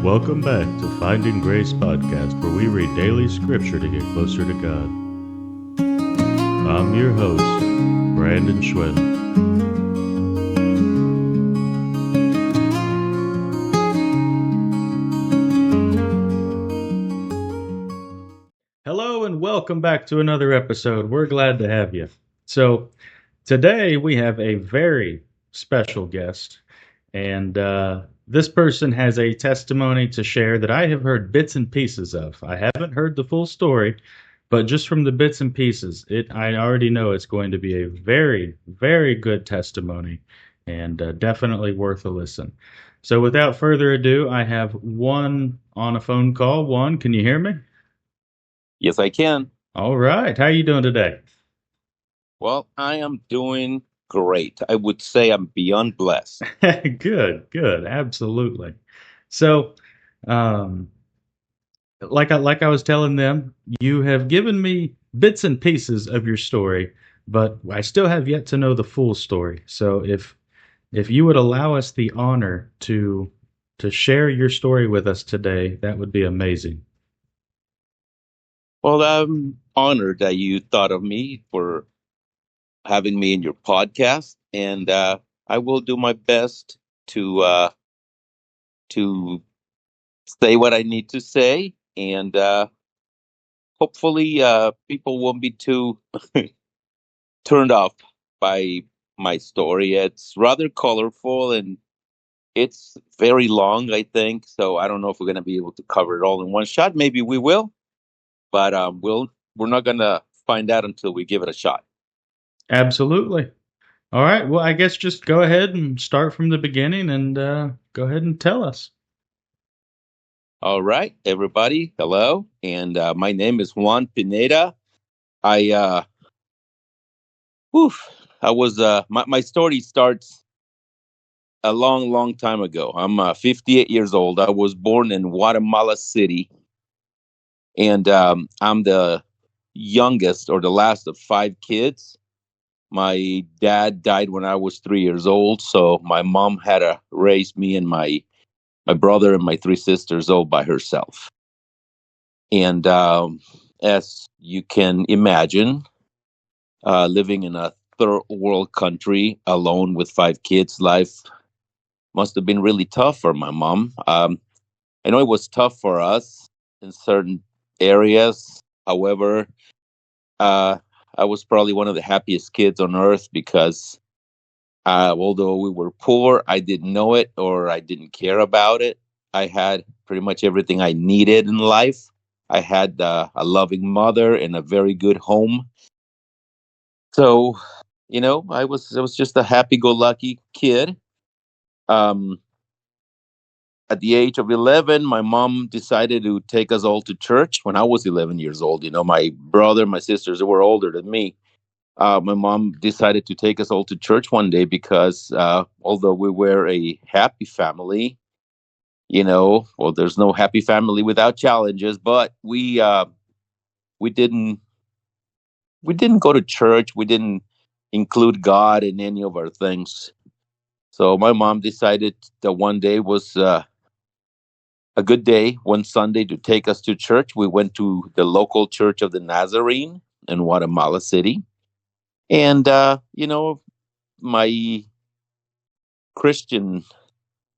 Welcome back to Finding Grace podcast, where we read daily scripture to get closer to God. I'm your host, Brandon Schwinn. Hello and welcome back to another episode. We're glad to have you. So, today we have a very special guest, and this person has a testimony to share that I have heard bits and pieces of. I haven't heard the full story, but just from the bits and pieces, I already know it's going to be a very, very good testimony, and definitely worth a listen. So, without further ado, I have Juan on a phone call. Juan, can you hear me? Yes, I can. All right. How are you doing today? Well, I am doing great. I would say I'm beyond blessed. Good, good, absolutely. So, um, like I was telling them, you have given me bits and pieces of your story, but I still have yet to know the full story. So, if you would allow us the honor to share your story with us today, that would be amazing. Well, I'm honored that you thought of me for having me in your podcast, and I will do my best to say what I need to say, and hopefully, people won't be too turned off by my story. It's rather colorful and it's very long, I think. So I don't know if we're going to be able to cover it all in one shot. Maybe we will, but we're not going to find out until we give it a shot. Absolutely. All right. Well, I guess just go ahead and start from the beginning and go ahead and tell us. All right, everybody. Hello, and my name is Juan Pineda. I whew, I was my story starts a long, long time ago. I'm 58 years old. I was born in Guatemala City, and I'm the youngest or the last of five kids. My dad died when I was 3 years old, so my mom had to raise me and my brother and my three sisters all by herself. And as you can imagine, living in a third world country alone with five kids, life must have been really tough for my mom. I know it was tough for us in certain areas. However, uh, I was probably one of the happiest kids on earth because although we were poor, I didn't know it or I didn't care about it. I had pretty much everything I needed in life. I had a loving mother and a very good home. So, I was just a happy-go-lucky kid. Um, at the age of 11, my mom decided to take us all to church when I was 11 years old. My brother, my sisters were older than me. My mom decided to take us all to church one day because although we were a happy family, well, there's no happy family without challenges. But we didn't we didn't go to church. We didn't include God in any of our things. So my mom decided that one day was a good day, one Sunday, to take us to church. We went to the local Church of the Nazarene in Guatemala City, and my Christian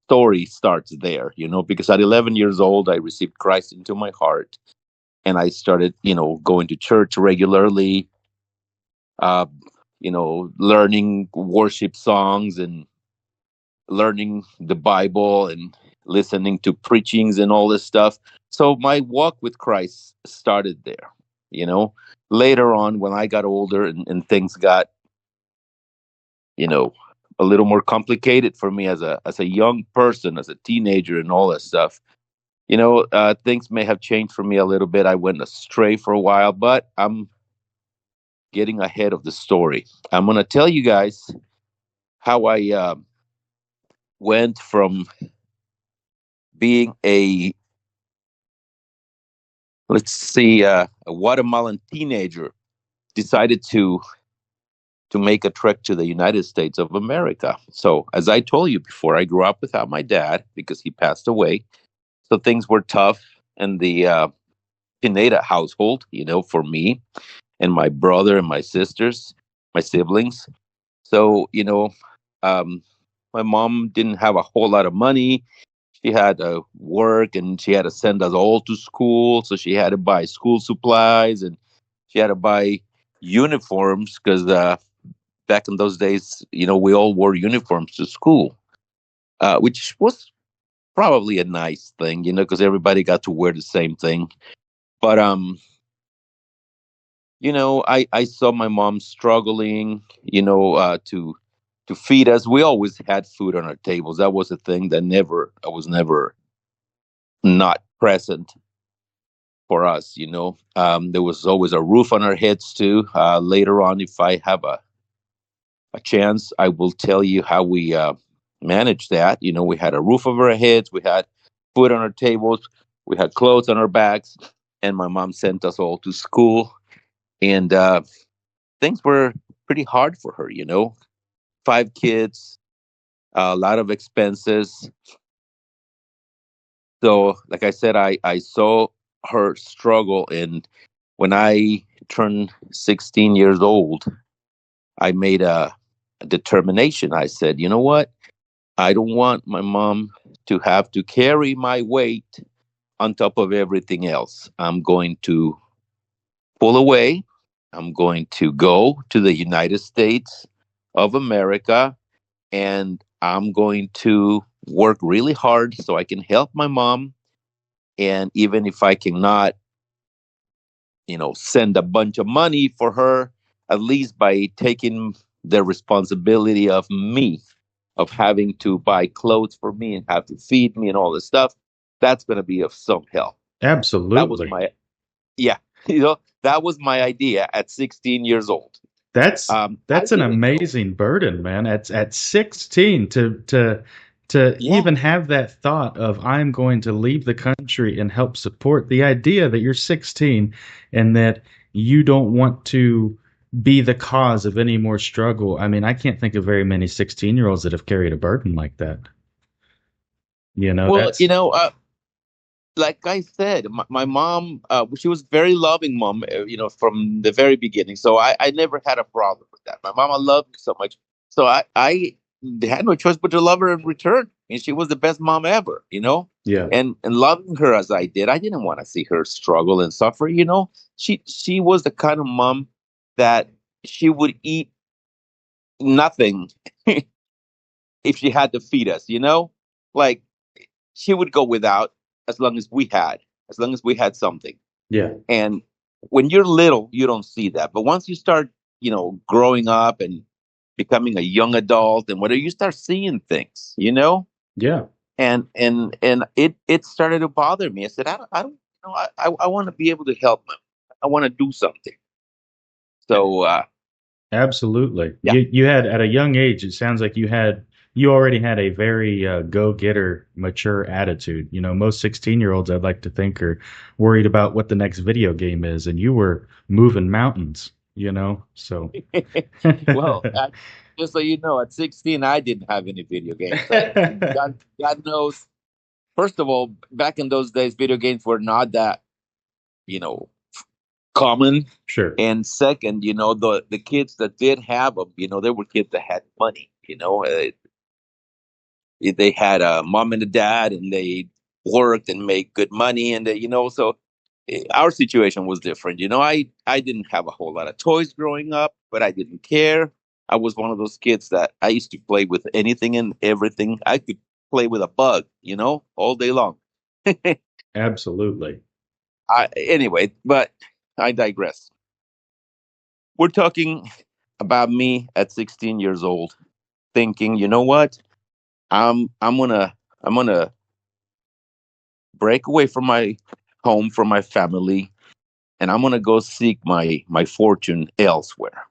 story starts there, because at 11 years old, I received Christ into my heart and I started, going to church regularly, uh, learning worship songs and learning the Bible and listening to preachings and all this stuff. So my walk with Christ started there, you know. Later on, when I got older and things got, you know, a little more complicated for me as a young person, as a teenager, and all that stuff. Things may have changed for me a little bit. I went astray for a while, but I'm getting ahead of the story. I'm going to tell you guys how I went from being a Guatemalan teenager, decided to make a trek to the United States of America. So, as I told you before, I grew up without my dad because he passed away. So things were tough in the Pineda household, for me and my brother and my sisters, my siblings. So, um, my mom didn't have a whole lot of money. She had to work and she had to send us all to school. So she had to buy school supplies and she had to buy uniforms because back in those days, we all wore uniforms to school, which was probably a nice thing, because everybody got to wear the same thing. But I saw my mom struggling, to feed us. We always had food on our tables. That was a thing that never I was never not present for us. There was always a roof on our heads too. Later on, if I have a chance, I will tell you how we managed that. We had a roof over our heads, we had food on our tables, we had clothes on our backs, and my mom sent us all to school. And things were pretty hard for her. Five kids, a lot of expenses. So, like I said, I saw her struggle. And when I turned 16 years old, I made a determination. I said, you know what? I don't want my mom to have to carry my weight on top of everything else. I'm going to pull away. I'm going to go to the United States of America and I'm going to work really hard so I can help my mom. And even if I cannot, send a bunch of money for her, at least by taking the responsibility of me, of having to buy clothes for me and have to feed me and all this stuff, that's going to be of some help. That was Absolutely. my, yeah, that was my idea at 16 years old. I That's an didn't know. amazing burden, man. At 16 to Yeah. even have that thought of I'm going to leave the country and help support the idea that you're 16 and that you don't want to be the cause of any more struggle. I mean, I can't think of very many 16-year-olds that have carried a burden like that. Well, That's like I said, my mom, she was very loving mom, from the very beginning. So I never had a problem with that. My mama loved me so much. So I had no choice but to love her in return. And she was the best mom ever. yeah. And loving her as I did, I didn't want to see her struggle and suffer. She was the kind of mom that she would eat nothing if she had to feed us. Like she would go without as long as we had something. Yeah. And when you're little, you don't see that. But once you start, growing up and becoming a young adult and whether you start seeing things. Yeah. And it started to bother me. I said, I want to be able to help them. I want to do something. So Absolutely. yeah. You had at a young age, it sounds like you already had a very go-getter, mature attitude. Most 16-year-olds I'd like to think are worried about what the next video game is, and you were moving mountains. So Well, just so you know, at 16, I didn't have any video games. God knows. First of all, back in those days, video games were not that, you know, common. sure. And second, the kids that did have them, they were kids that had money. They had a mom and a dad, and they worked and made good money, and so our situation was different. I didn't have a whole lot of toys growing up, but I didn't care. I was one of those kids that I used to play with anything and everything. I could play with a bug, all day long. Absolutely. Anyway, but I digress. We're talking about me at 16 years old, thinking, you know what? I'm gonna break away from my home, from my family, and I'm gonna go seek my fortune elsewhere.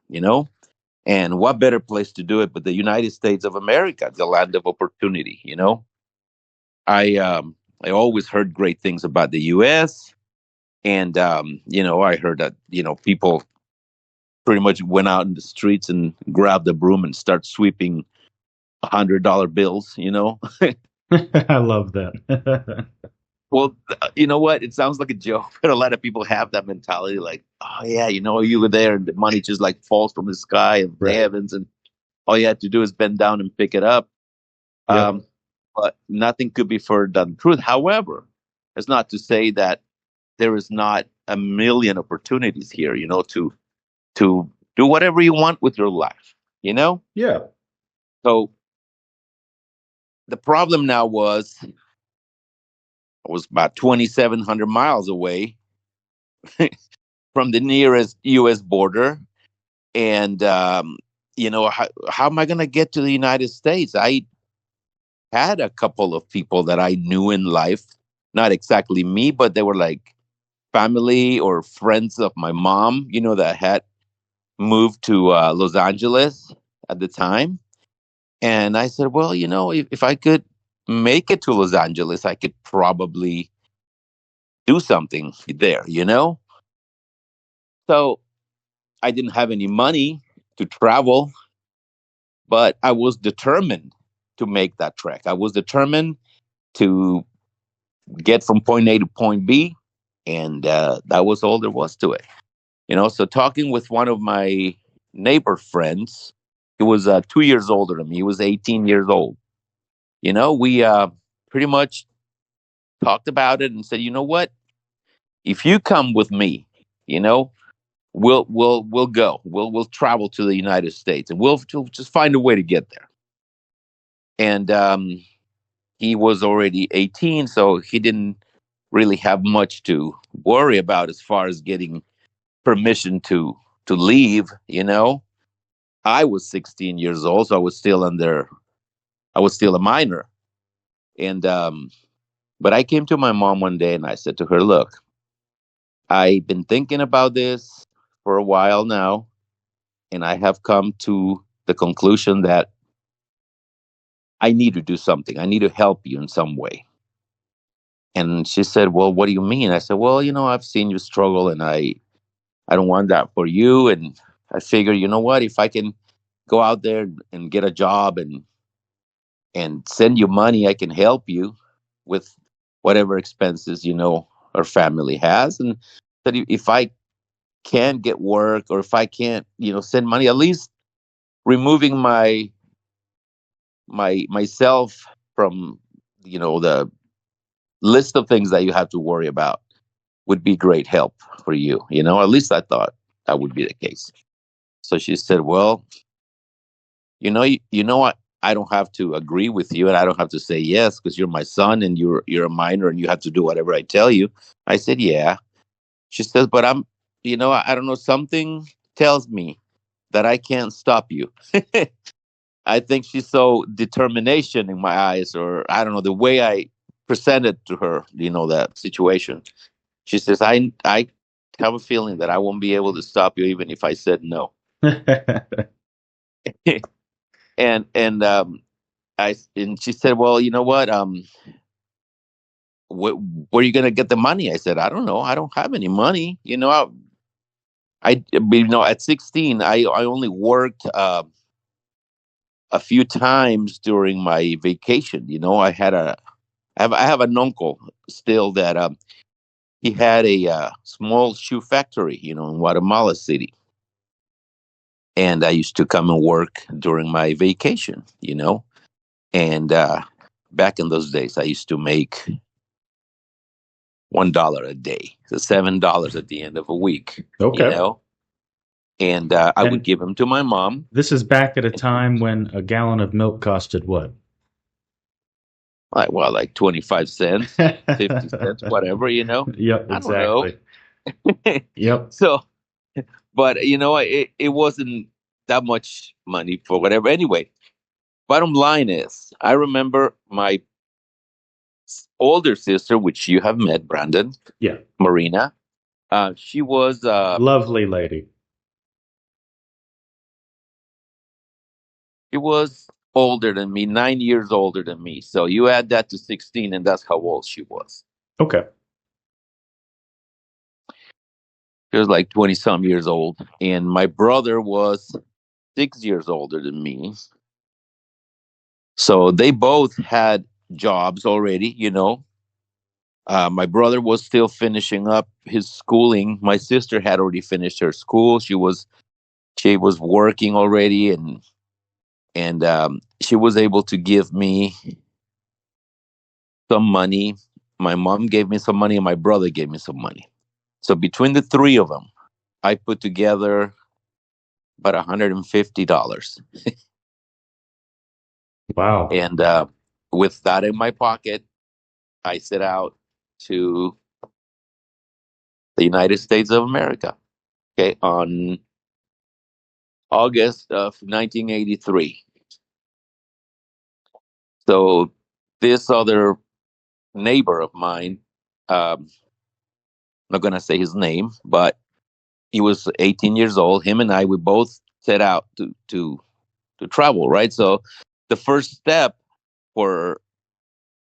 And what better place to do it but the United States of America, the land of opportunity. I I always heard great things about the US. And I heard that, people pretty much went out in the streets and grabbed a broom and start sweeping $100 bills. I love that. Well, you know what? It sounds like a joke, but a lot of people have that mentality, like, oh yeah, you were there, and the money just like falls from the sky and the Right. heavens, and all you had to do is bend down and pick it up. Yep. Um, but nothing could be further than the truth. However, it's not to say that there is not a million opportunities here, to do whatever you want with your life, you know? Yeah. So the problem now was I was about 2,700 miles away from the nearest US border. And, how am I going to get to the United States? I had a couple of people that I knew in life, not exactly me, but they were like family or friends of my mom, that had moved to Los Angeles at the time. And I said, well, if I could make it to Los Angeles, I could probably do something there. So I didn't have any money to travel, but I was determined to make that trek. I was determined to get from point A to point B. And that was all there was to it. So talking with one of my neighbor friends, he was 2 years older than me. He was 18 years old. We pretty much talked about it and said, you know what? If you come with me, you know, we'll go. We'll travel to the United States, and we'll just find a way to get there. And he was already 18, so he didn't really have much to worry about as far as getting permission to leave. I was 16 years old, so I was still a minor. And but I came to my mom one day and I said to her, "Look, I've been thinking about this for a while now, and I have come to the conclusion that I need to do something. I need to help you in some way." And she said, "Well, what do you mean?" I said, "Well, I've seen you struggle, and I don't want that for you. And I figure, you know what, if I can go out there and get a job and send you money, I can help you with whatever expenses, our family has. And that if I can't get work, or if I can't, send money, at least removing myself from, the list of things that you have to worry about would be great help for you. At least I thought that would be the case." So she said, "Well, what? I don't have to agree with you, and I don't have to say yes because you're my son and you're a minor and you have to do whatever I tell you." I said, "Yeah." She says, "But I don't know. Something tells me that I can't stop you." I think she saw determination in my eyes, or I don't know, the way I presented to her, that situation. She says, I have a feeling that I won't be able to stop you even if I said no." And she said, "Well, you know what? Where are you going to get the money?" I said, "I don't know. I don't have any money. At 16, I only worked a few times during my vacation. I have an uncle still that he had a small shoe factory, in Guatemala City, and I used to come and work during my vacation. And back in those days, I used to make $1 a day, so $7 at the end of a week. You Okay. know, and I would And give them to my mom. this is back at a time when a gallon of milk costed what? Like 25 cents, 50 cents, whatever. Yep, I don't know. exactly. Yep. So, but it wasn't that much money for whatever. Anyway, bottom line is, I remember my older sister, which you have met, Brandon, Yeah. Marina. She was Lovely lady. she was older than me, 9 years older than me. So you add that to 16, and that's how old she was. Okay. She was like 20 some years old, and my brother was 6 years older than me. So they both had jobs already. My brother was still finishing up his schooling. My sister had already finished her school. She was working already, and she was able to give me some money. My mom gave me some money, and my brother gave me some money. So between the three of them, I put together about $150, Wow. and with that in my pocket, I set out to the United States of America. Okay, on August of 1983. So this other neighbor of mine, I'm not gonna say his name, but he was 18 years old. Him and I, we both set out to travel. Right. So the first step for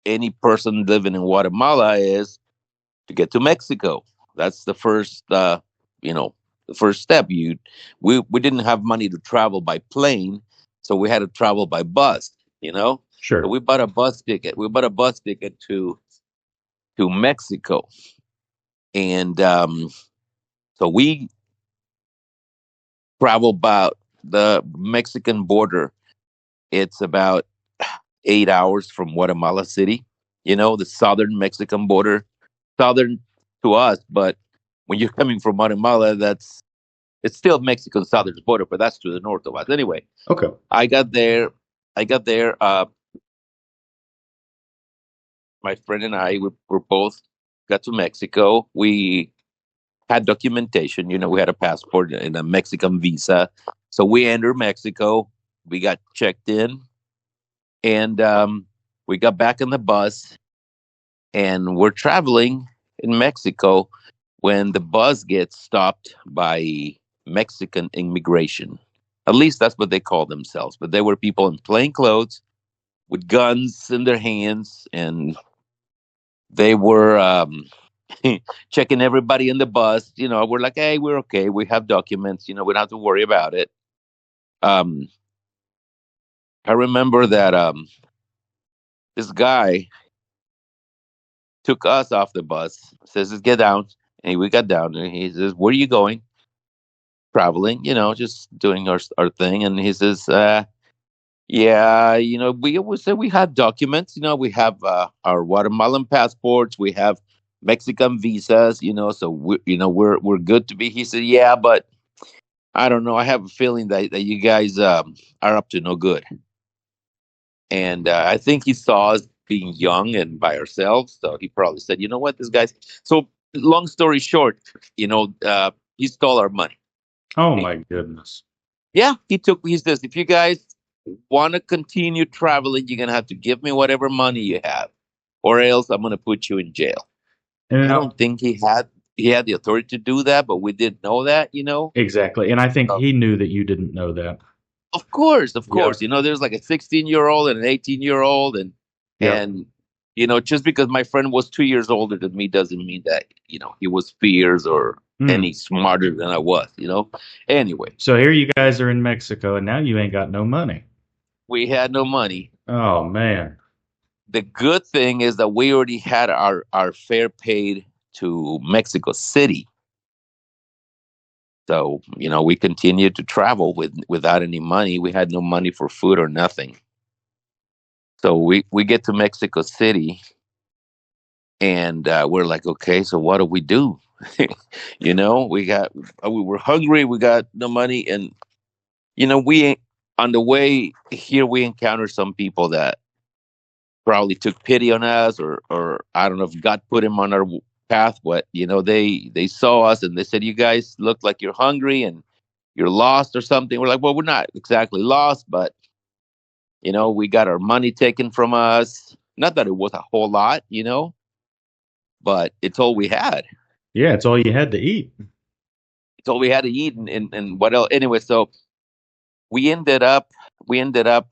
any person living in Guatemala is to get to Mexico. That's the first, you know, the first step. We didn't have money to travel by plane, so we had to travel by bus. So Sure. we bought a bus ticket. We bought a bus ticket to Mexico, and so we travel about the Mexican border. It's about 8 hours from Guatemala City. The southern Mexican border, southern to us, but when you're coming from Guatemala, it's still Mexican southern border, but that's to the north of us. Anyway, Okay. I got there. I got there. My friend and I were both got to Mexico. We had documentation. We had a passport and a Mexican visa. So we entered Mexico. We got checked in, and we got back in the bus, and we're traveling in Mexico when the bus gets stopped by Mexican immigration. At least that's what they call themselves. But there were people in plain clothes with guns in their hands, and they were checking everybody in the bus. We're like, hey, we're okay. We have documents. We don't have to worry about it. Um, I remember that this guy took us off the bus, says, let's get down. And we got down, and he says, where are you going? Traveling, just doing our thing. And he says, yeah, we always say we have documents. We have our Guatemalan passports. We have Mexican visas. So we're good to be. He said, yeah, but I don't know. I have a feeling that you guys are up to no good. And I think he saw us being young and by ourselves. So he probably said, you know what, this guy's. So long story short, he stole our money. Oh Okay? my goodness. Yeah, he says, if you guys want to continue traveling, you're going to have to give me whatever money you have, or else I'm going to put you in jail. And I now, don't think he had the authority to do that, but we didn't know that. exactly. And I think So, he knew that you didn't know that. of course, of course. Yep. There's like a 16-year-old and an 18-year-old, and Yep. and just because my friend was 2 years older than me doesn't mean that he was fierce or Hmm. any smarter than I was. Anyway, So here you guys are in Mexico, and now you ain't got no money. we had no money. Oh man. The good thing is that we already had our fare paid to Mexico City. So, we continued to travel without any money. We had no money for food or nothing. So we get to Mexico City, and we're like, okay, so what do we do? We were hungry, we got no money, and we on the way here we encountered some people that probably took pity on us, or I don't know if God put him on our path, but they saw us and they said, you guys look like you're hungry and you're lost or something. We're like, well, we're not exactly lost, but we got our money taken from us. Not that it was a whole lot, but it's all we had. Yeah, it's all you had to eat. It's all we had to eat, and what else? Anyway, so we ended up we ended up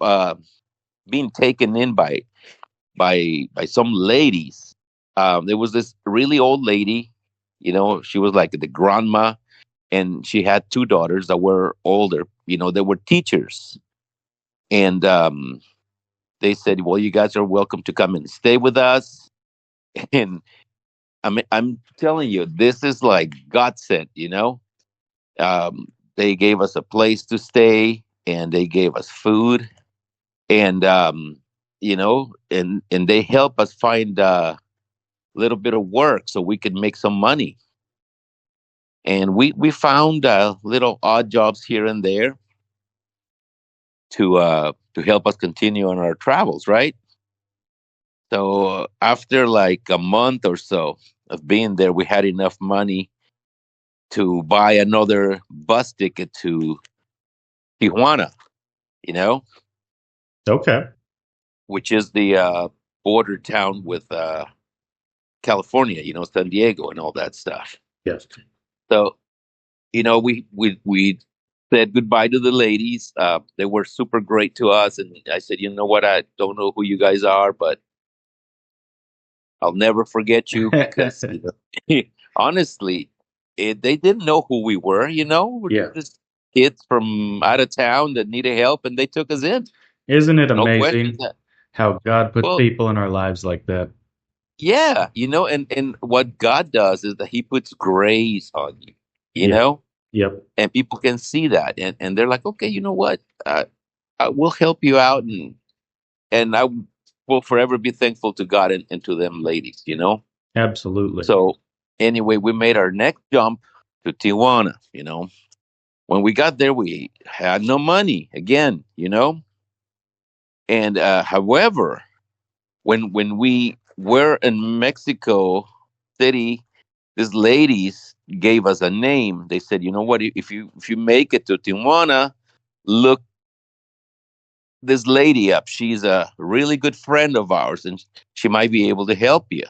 being taken in by some ladies. There was this really old lady. She was like the grandma, and she had two daughters that were older. They were teachers, and they said, "Well, you guys are welcome to come and stay with us." And I'm telling you, this is like God sent. They gave us a place to stay, and they gave us food, and and they help us find a little bit of work so we could make some money. And we found little odd jobs here and there to help us continue on our travels, right? So after like a month or so of being there, we had enough money to buy another bus ticket to Tijuana, you know, Okay. which is the border town with California, San Diego and all that stuff. Yes. So, we said goodbye to the ladies. They were super great to us, and I said, you know what, I don't know who you guys are, but I'll never forget you because honestly, they didn't know who we were. We're Yeah. just kids from out of town that needed help, and they took us in. Isn't it No question. amazing how God puts Well, people in our lives like that? yeah, and what God does is that He puts grace on you, you Yeah. know, Yep. and people can see that, and they're like, okay, you know what, I will help you out, and I will forever be thankful to God and to them ladies. Absolutely. So anyway, we made our next jump to Tijuana. When we got there, we had no money again. And however, when we were in Mexico City, these ladies gave us a name. They said, you know what, if you make it to Tijuana, look this lady up. She's a really good friend of ours, and she might be able to help you.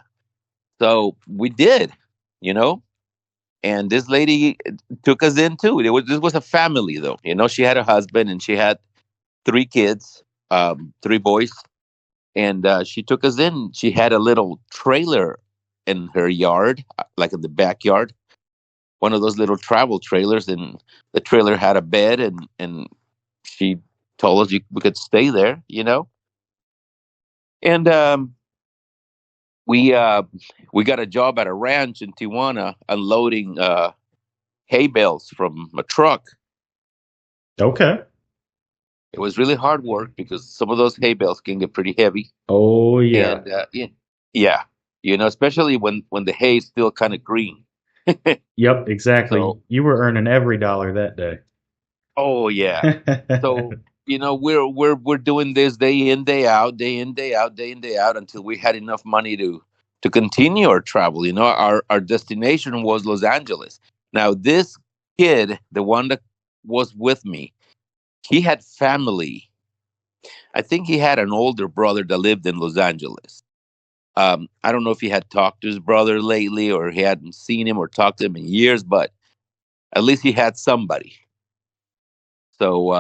So we did, you know. And this lady took us in too. This was a family though. She had a husband and she had three kids, three boys, and she took us in. She had a little trailer in her yard, like in the backyard, one of those little travel trailers, and the trailer had a bed, and she told us we could stay there. And we got a job at a ranch in Tijuana unloading hay bales from a truck. Okay. It was really hard work because some of those hay bales can get pretty heavy, Oh yeah. and yeah, especially when the hay is still kind of green. Yep, exactly. So, You were earning every dollar that day. oh yeah. So we're doing this day in day out, day in day out, day in day out until we had enough money to continue our travel. Our destination was Los Angeles. Now this kid, the one that was with me, he had family. I think he had an older brother that lived in Los Angeles. I don't know if he had talked to his brother lately or he hadn't seen him or talked to him in years, but at least he had somebody. So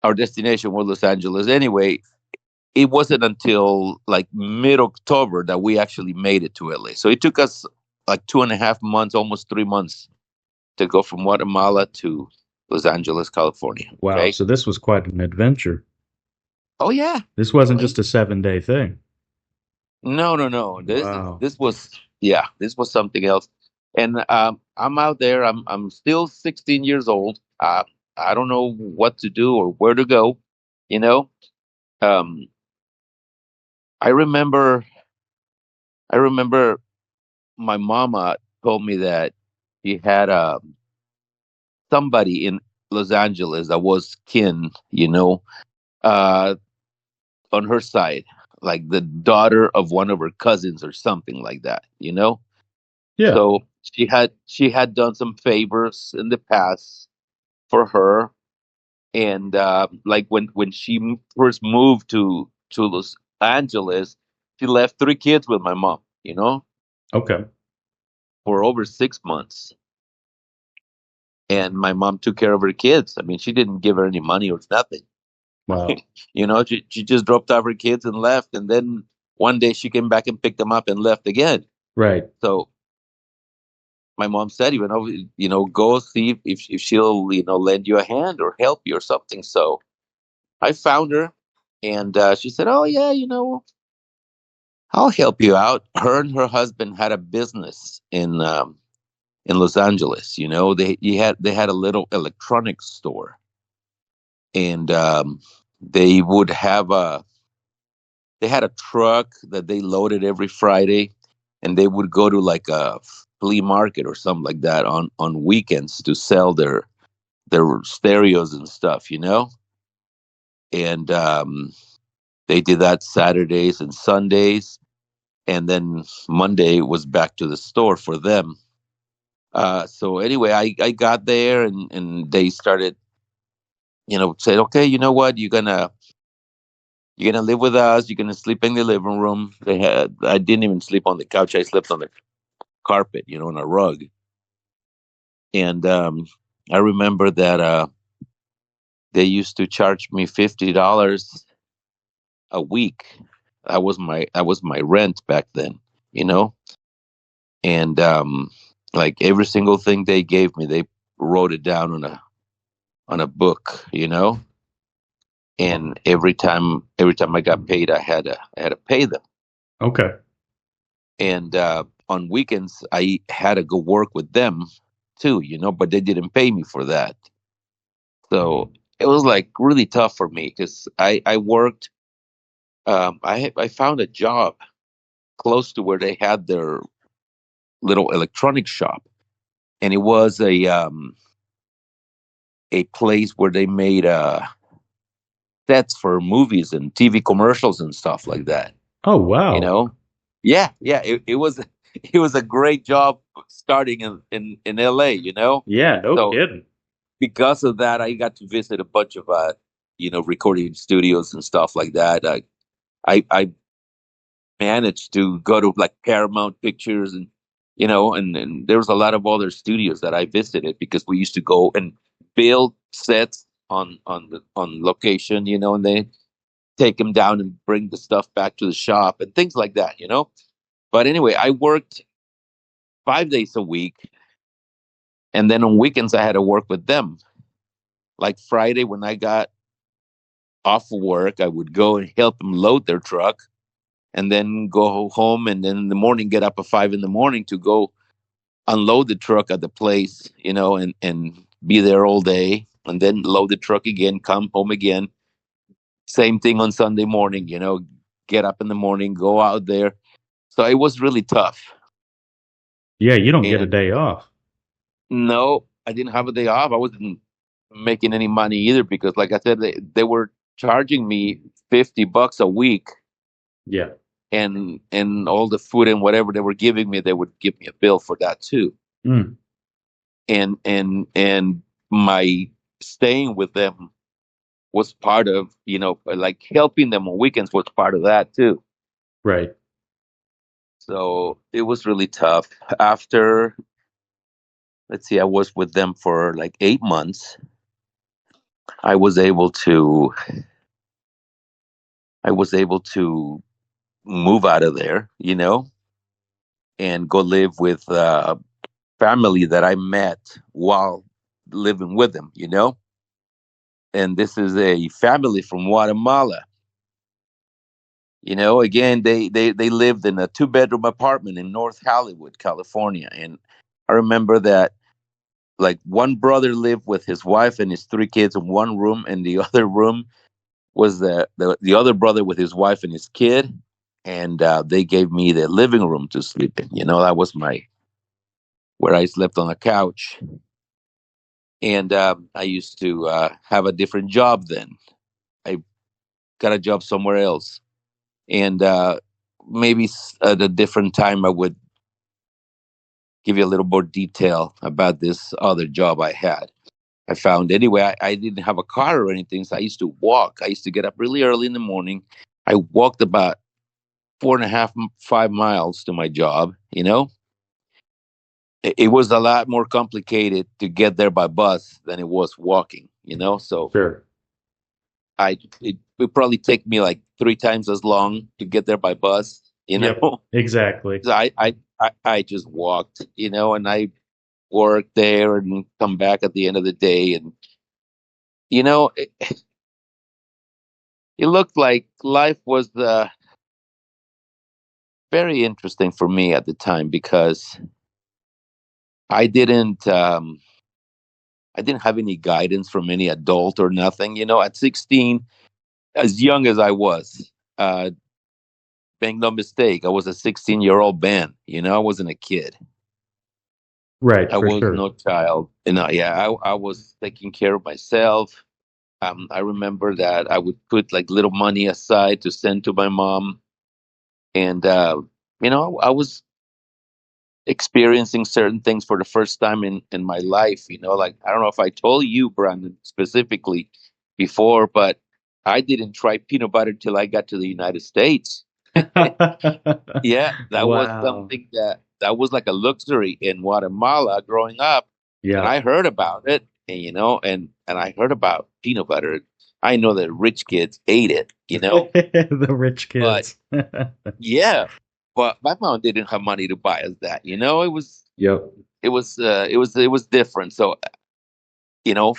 our destination was Los Angeles. Anyway, it wasn't until like mid October that we actually made it to LA. So it took us like 2.5 months, almost 3 months to go from Guatemala to Los Angeles, California. Wow, Okay. so this was quite an adventure. Oh yeah. This wasn't Oh yeah. just a 7 day thing. No, no, no. Wow. This was, yeah, this was something else. And I'm out there. I'm still 16 years old. I don't know what to do or where to go. You know. Um, I remember I remember my mama told me that she had somebody in Los Angeles that was kin. Uh, on her side, like the daughter of one of her cousins or something like that. Yeah. So she had done some favors in the past for her, and like when she first moved to Los Angeles, she left three kids with my mom. Okay. For over 6 months, and my mom took care of her kids. I mean, she didn't give her any money or nothing. Wow. She just dropped off her kids and left, and then one day she came back and picked them up and left again. Right. So my mom said, go see if she'll, lend you a hand or help you or something. So I found her, and she said, "Oh yeah, I'll help you out. Her and her husband had a business in Los Angeles. They had a little electronics store, and they would have a they had a truck that they loaded every Friday, and they would go to like a flea market or something like that on weekends to sell their stereos and stuff. And they did that Saturdays and Sundays, and then Monday was back to the store for them. So anyway, I got there, and they started, said, okay, you know what, you're gonna live with us. You're gonna sleep in the living room. I didn't even sleep on the couch. I slept on the carpet, on a rug. And I remember that they used to charge me $50 a week. That was my rent back then, you know. And like every single thing they gave me, they wrote it down on a book, and every time I got paid, I had to pay them. Okay. And on weekends, I had to go work with them too, but they didn't pay me for that. So it was like really tough for me because I worked. I found a job close to where they had their little electronics shop, and it was a place where they made sets for movies and TV commercials and stuff like that. Oh, You wow. know, yeah, yeah. It was it was a great job starting in LA. Yeah, no So kidding. because of that, I got to visit a bunch of recording studios and stuff like that. I managed to go to like Paramount Pictures, and there was a lot of other studios that I visited because we used to go and build sets on location, and they take them down and bring the stuff back to the shop and things like that. But anyway, I worked 5 days a week, and then on weekends I had to work with them. Like Friday when I got off of work, I would go and help them load their truck, and then go home, and then in the morning get up at 5 in the morning to go unload the truck at the place, and be there all day, and then load the truck again, come home again. Same thing on Sunday morning, get up in the morning, go out there. So it was really tough. Yeah, you don't get a And day off. no, I didn't have a day off. I wasn't making any money either because, like I said, they were charging me $50 a week, Yeah. and all the food and whatever they were giving me, they would give me a bill for that too. Mm, And my staying with them was part of, like helping them on weekends was part of that too. right. So it was really tough. After, let's see, I was with them for like 8 months. I was able to I was able to move out of there, and go live with family that I met while living with them. And this is a family from Guatemala. Again, they lived in a two-bedroom apartment in North Hollywood, California. And I remember that like one brother lived with his wife and his three kids in one room, and the other room was the other brother with his wife and his kid. And they gave me the living room to sleep in. That was my where I slept on a couch. And I used to have a different job then. I got a job somewhere else, and maybe at a different time I would give you a little more detail about this other job I had. I found anyway. I didn't have a car or anything, so I used to walk. I used to get up really early in the morning. I walked about 4.5, 5 miles to my job. It was a lot more complicated to get there by bus than it was walking. So Sure. it would probably take me like three times as long to get there by bus. Yep. Exactly. So I just walked. And I worked there and come back at the end of the day, and it, it looked like life was very interesting for me at the time because I didn't um, I didn't have any guidance from any adult or nothing. At 16, as young as I was, make no mistake, I was a 16-year-old man. I wasn't a kid. Right, I for was sure. no child. Yeah, I was taking care of myself. I remember that I would put like little money aside to send to my mom, and I was experiencing certain things for the first time in my life. Like I don't know if I told you, Brandon, specifically before, but I didn't try peanut butter till I got to the United States. Yeah, that was Wow. something that was like a luxury in Guatemala growing up, and Yeah. I heard about it, and I heard about peanut butter. I know that rich kids ate it. The rich But kids. yeah, but my mom didn't have money to buy us that. Yep. It was different. So you know,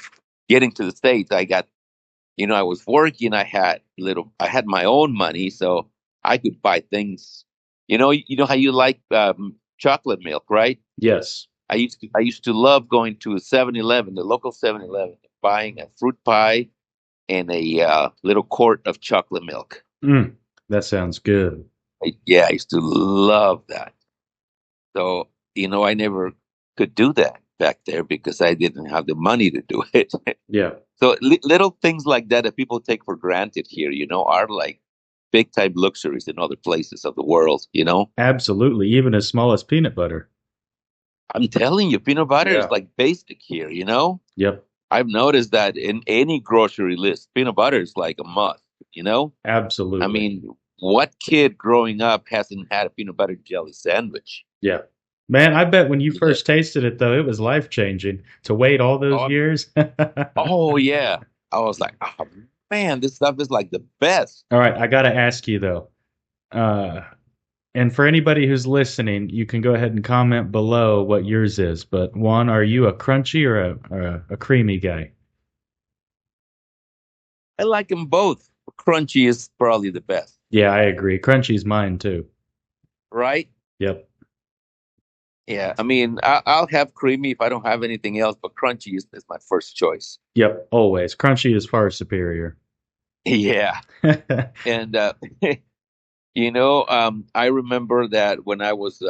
getting to the States, I was working. I had my own money, so I could buy things. You know how you like chocolate milk, right? Yes. I used to love going to a 7-Eleven, the local 7-Eleven, buying a fruit pie and a little quart of chocolate milk. Mm, that sounds good. Yeah, I used to love that. So, I never could do that back there because I didn't have the money to do it. Yeah, So little things like that people take for granted here, are like big time luxuries in other places of the world. absolutely. Even as small as peanut butter. I'm telling you, peanut butter is Yeah. like basic here. Yep. I've noticed that in any grocery list, peanut butter is like a must. I Absolutely. mean, what kid growing up hasn't had a peanut butter jelly sandwich? Yeah. Man, I bet when you Yeah. first tasted it, though, it was life changing to wait all those Oh, years. oh yeah. I was like, oh man, this stuff is like the best. All right, I got to ask you, though. Uh, and for anybody who's listening, you can go ahead and comment below what yours is. But Juan, are you a crunchy or a creamy guy? I like them both. Crunchy is probably the best, Yeah, I agree. Crunchy's mine too. right? Yep. Yeah. I mean, I'll have creamy if I don't have anything else, but crunchy is my first choice. Yep. Always. Crunchy is far superior. Yeah. And I remember that when I was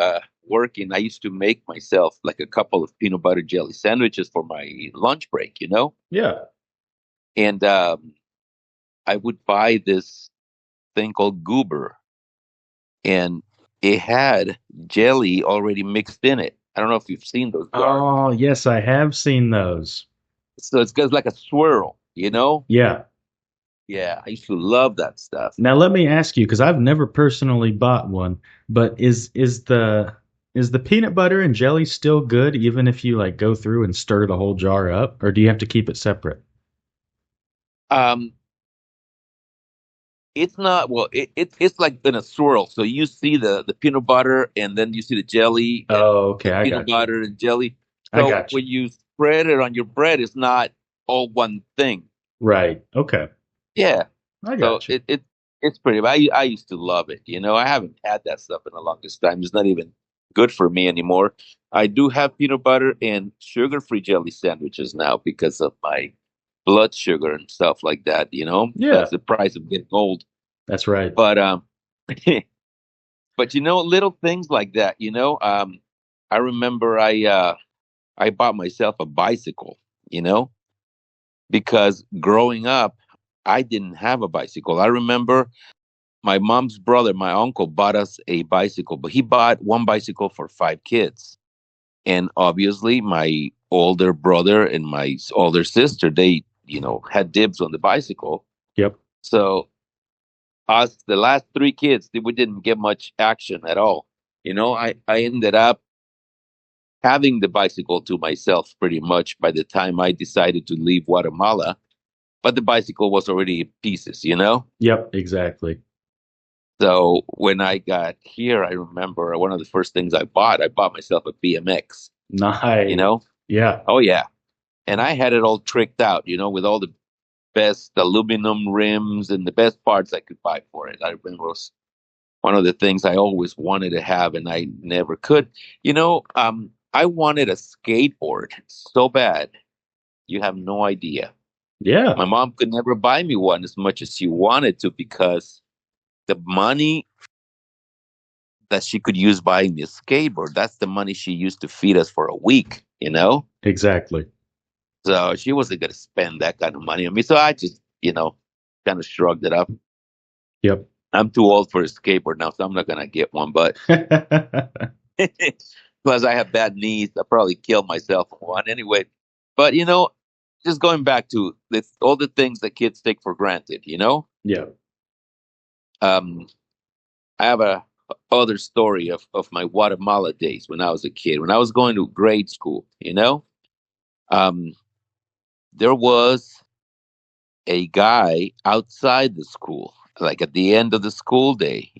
working, I used to make myself like a couple of peanut butter jelly sandwiches for my lunch break. Yeah. And I would buy this thing called goober, and it had jelly already mixed in it. I don't know if you've seen those jars. Oh, yes, I have seen those. So it's got like a swirl. Yeah. Yeah, I used to love that stuff. Now let me ask you, because I've never personally bought one, but is the peanut butter and jelly still good even if you like go through and stir the whole jar up, or do you have to keep it separate? Um, it's not well. It's like in a swirl. So you see the peanut butter, and then you see the jelly, and Oh, okay, the I peanut got you. butter and jelly. I So got you. when you spread it on your bread, it's not all one thing. Right. Okay. Yeah. I So got you. it's pretty. I used to love it. I haven't had that stuff in the longest time. It's not even good for me anymore. I do have peanut butter and sugar-free jelly sandwiches now because of my blood sugar and stuff like that. That's Yeah, the price of getting old. that's right. But but little things like that. I remember I bought myself a bicycle. You know, because growing up, I didn't have a bicycle. I remember my mom's brother, my uncle, bought us a bicycle, but he bought one bicycle for 5 kids. And obviously, my older brother and my older sister, they, had dibs on the bicycle. Yep. So us, the last 3 kids, we didn't get much action at all. I ended up having the bicycle to myself pretty much by the time I decided to leave Guatemala, but the bicycle was already in pieces. Yep, exactly. So when I got here, I remember one of the first things I bought myself a BMX, you Nice. know? Yeah. Oh yeah. And I had it all tricked out, with all the best aluminum rims and the best parts I could buy for it. I remember it was one of the things I always wanted to have and I never could. I wanted a skateboard so bad. You have no idea. Yeah, My mom could never buy me one as much as she wanted to because the money that she could use buying me a skateboard, that's the money she used to feed us for a week. exactly. So she wasn't going to spend that kind of money on me. So I just, kind of shrugged it up. Yep. I'm too old for a skateboard now, so I'm not going to get one. But plus, I have bad knees. I'll probably kill myself on one anyway. But, just going back to all the things that kids take for granted. Yeah. Um, I have a other story of my Guatemala days when I was a kid. When I was going to grade school, um, there was a guy outside the school, like at the end of the school day.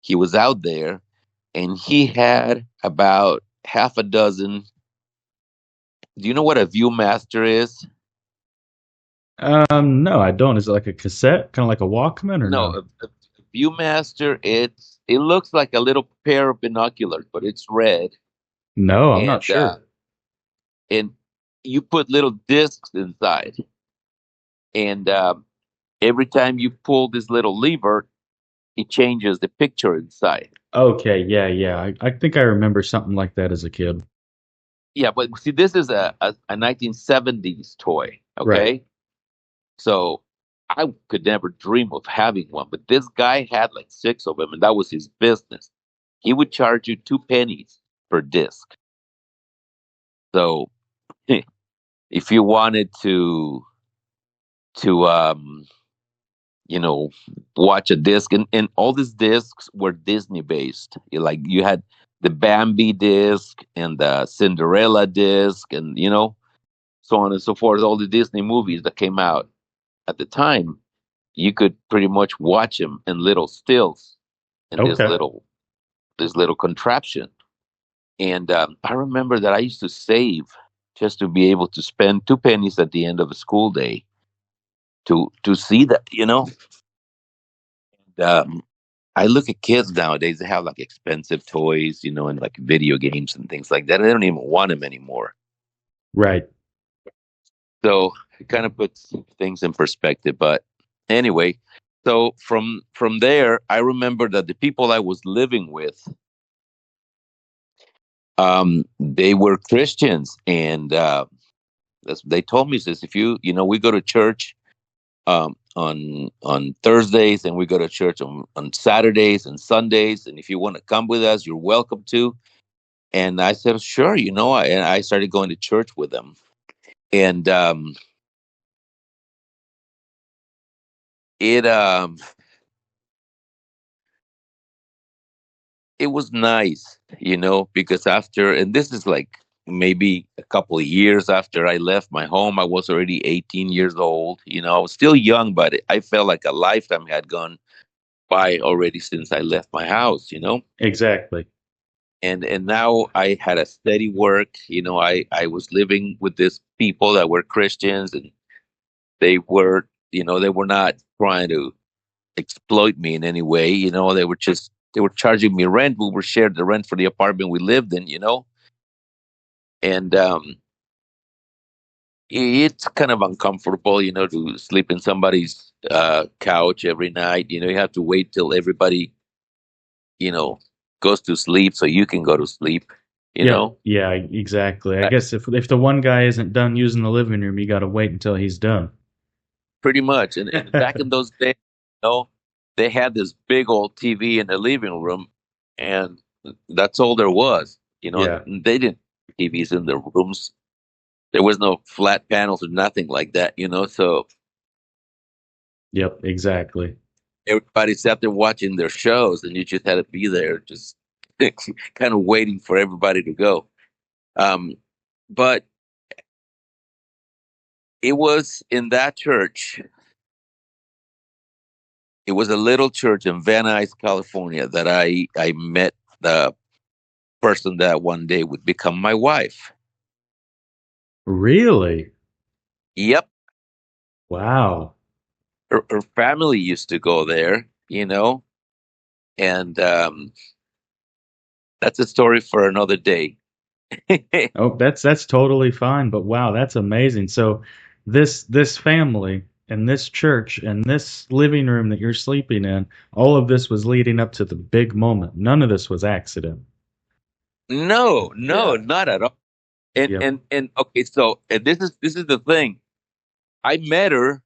He was out there and he had about half a dozen. Do you know what a Viewmaster is? No, I don't. Is it like a cassette, kind of like a Walkman, or No, no? a Viewmaster. It looks like a little pair of binoculars, but it's red, No, I'm not and sure. and you put little discs inside, and every time you pull this little lever, it changes the picture inside. Okay, yeah, yeah. I think I remember something like that as a kid. Yeah, but see, this is a 1970s toy. Right. Okay, so I could never dream of having one, but this guy had like six of them, and that was his business. He would charge you 2 pennies per disc. So if you wanted to you know watch a disc, and all these discs were Disney based. Like you had the Bambi disc and the Cinderella disc, and so on and so forth. All the Disney movies that came out at the time, you could pretty much watch them in little stills in Okay. this little contraption. And I remember that I used to save just to be able to spend 2 pennies at the end of a school day to see that. And, I look at kids nowadays; they have like expensive toys, and like video games and things like that. They don't even want them anymore. Right. So it kind of puts things in perspective. But anyway, so from there, I remember that the people I was living with, they were Christians, and they told me, says, if we go to church on Thursdays, and we go to church on Saturdays and Sundays, and if you want to come with us, you're welcome to. And I said, sure, and I started going to church with them, and it was nice, because after, and this is like maybe a couple of years after I left my home, I was already 18 years old. I was still young, but I felt like a lifetime had gone by already since I left my house. Exactly. And now I had a steady work. I was living with these people that were Christians, and they were not trying to exploit me in any way. They were charging me rent. We were shared the rent for the apartment we lived in. And it's kind of uncomfortable, to sleep in somebody's couch every night. You have to wait till everybody, you know, goes to sleep so you can go to sleep. You Yep. know, Yeah, exactly. I Uh, guess if the one guy isn't done using the living room, you got to wait until he's done. pretty much. And back in those days, they had this big old TV in the living room, and that's all there was. Yeah. They didn't have TVs in the rooms. There was no flat panels or nothing like that. So Yep. Exactly. everybody sat there watching their shows, and you just had to be there, just kind of waiting for everybody to go. Um, but it was in that church. It was a little church in Van Nuys, California, that I met the person that one day would become my wife. Really? Yep, Wow. her family used to go there. And that's a story for another day. Oh, that's totally fine, but wow, that's amazing. So this family and this church and this living room that you're sleeping in, all of this was leading up to the big moment. None of this was accident. No, no, Yeah. not at all. And Yep. and okay, so and this is the thing. I met her.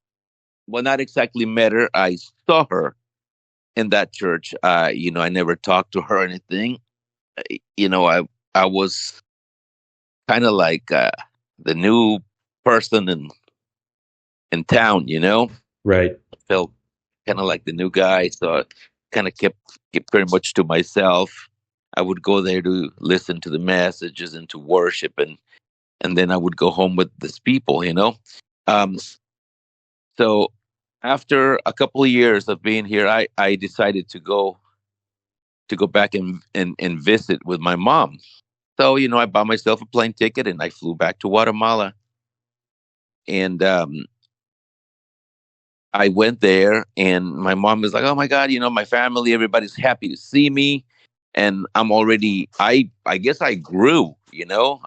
Well, not exactly met her. I saw her in that church. I never talked to her or anything. I was kind of like the new person in town. Right. Felt kind of like the new guy, so I kind of kept pretty much to myself. I would go there to listen to the messages and to worship, and then I would go home with these people. Um, so after a couple of years of being here, I decided to go back and visit with my mom. So I bought myself a plane ticket and I flew back to Guatemala, and I went there, and my mom was like, "Oh my God, my family, everybody's happy to see me." And I'm already, I guess I grew,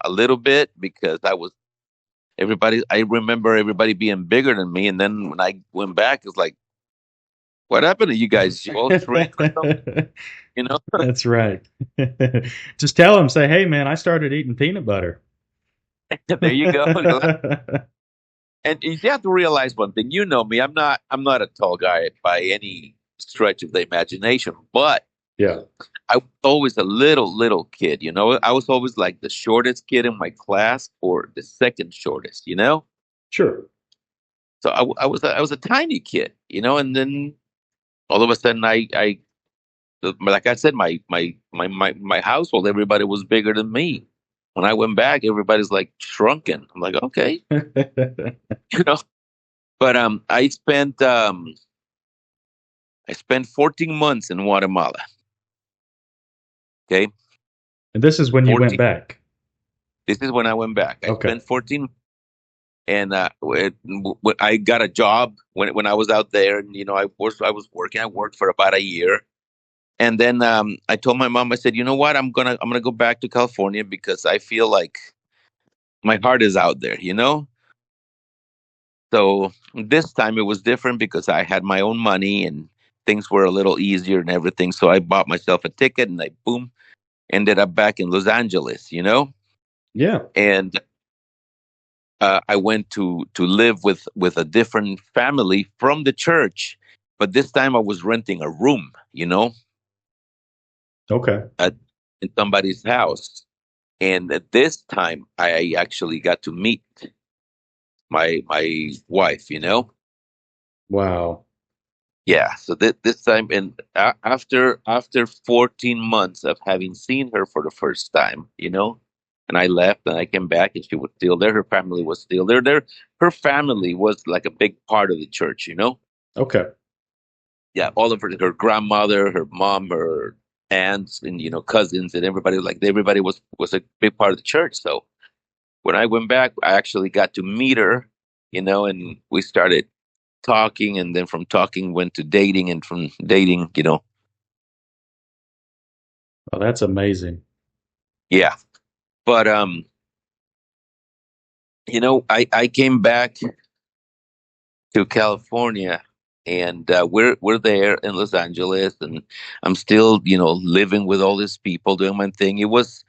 a little bit because I remember everybody being bigger than me. And then when I went back, it's like, what happened to you guys? You all shrank or something, you know? That's right. Just tell them, say, "Hey man, I started eating peanut butter." There you go. And you have to realize one thing. You know me. I'm not a tall guy by any stretch of the imagination, but Yeah. I was always a little kid. I was always like the shortest kid in my class or the second shortest. Sure. So I was a tiny kid. And then all of a sudden, like I said, my household, everybody was bigger than me. When I went back, everybody's like shrunken. I'm like, okay, you know. But I spent 14 months in Guatemala. Okay, And this is when you went 14. back. This is when I went back. I Okay. spent 14, and I got a job when I was out there, and I was working. I worked for about a year, and then I told my mom. I said, you know what? I'm gonna go back to California because I feel like my heart is out there. So this time it was different because I had my own money and things were a little easier and everything. So I bought myself a ticket and I boom ended up back in Los Angeles. Yeah. And I went to live with a different family from the church, but this time I was renting a room, Okay. at, in somebody's house. And at this time, I actually got to meet my wife. Wow. Yeah. So this time, and after 14 months of having seen her for the first time. And I left and I came back and she was still there. Her family was still there. Her family was like a big part of the church. Okay. Yeah, all of her grandmother, her mom, her aunts, and cousins, and everybody was a big part of the church. So when I went back, I actually got to meet her, and we started talking, and then from talking went to dating, and from dating. Oh, that's amazing. Yeah. But I came back to California, and we're there in Los Angeles, and I'm still living with all these people, doing my thing. It was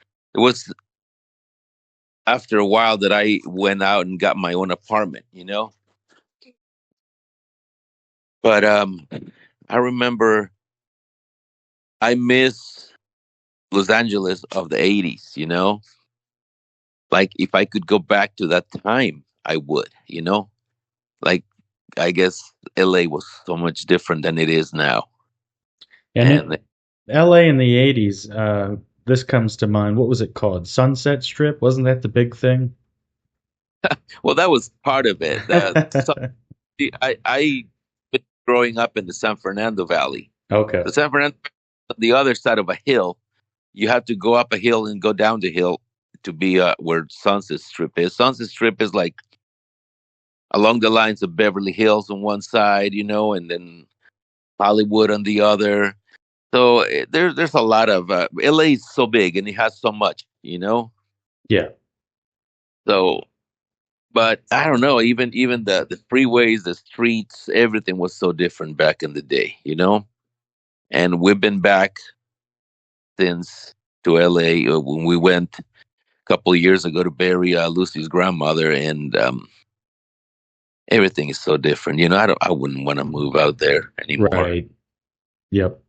after a while that I went out and got my own apartment. But I remember I miss Los Angeles of the '80s. Like if I could go back to that time, I would. Like I guess LA was so much different than it is now. And And it, LA in the 80s, this comes to mind. What was it called? Sunset Strip? Wasn't that the big thing? well, that was part of it. I been growing up in the San Fernando Valley. Okay. The San Fernando, the other side of a hill, you have to go up a hill and go down the hill to be where Sunset Strip is. Sunset Strip is like along the lines of Beverly Hills on one side, and then Hollywood on the other. So there's a lot of LA is so big and it has so much, you know. Yeah. So, but I don't know. Even the freeways, the streets, everything was so different back in the day, you know. And we've been back since to LA when we went a couple of years ago to bury Lucy's grandmother, and everything is so different. You know, I wouldn't want to move out there anymore. Right. Yep.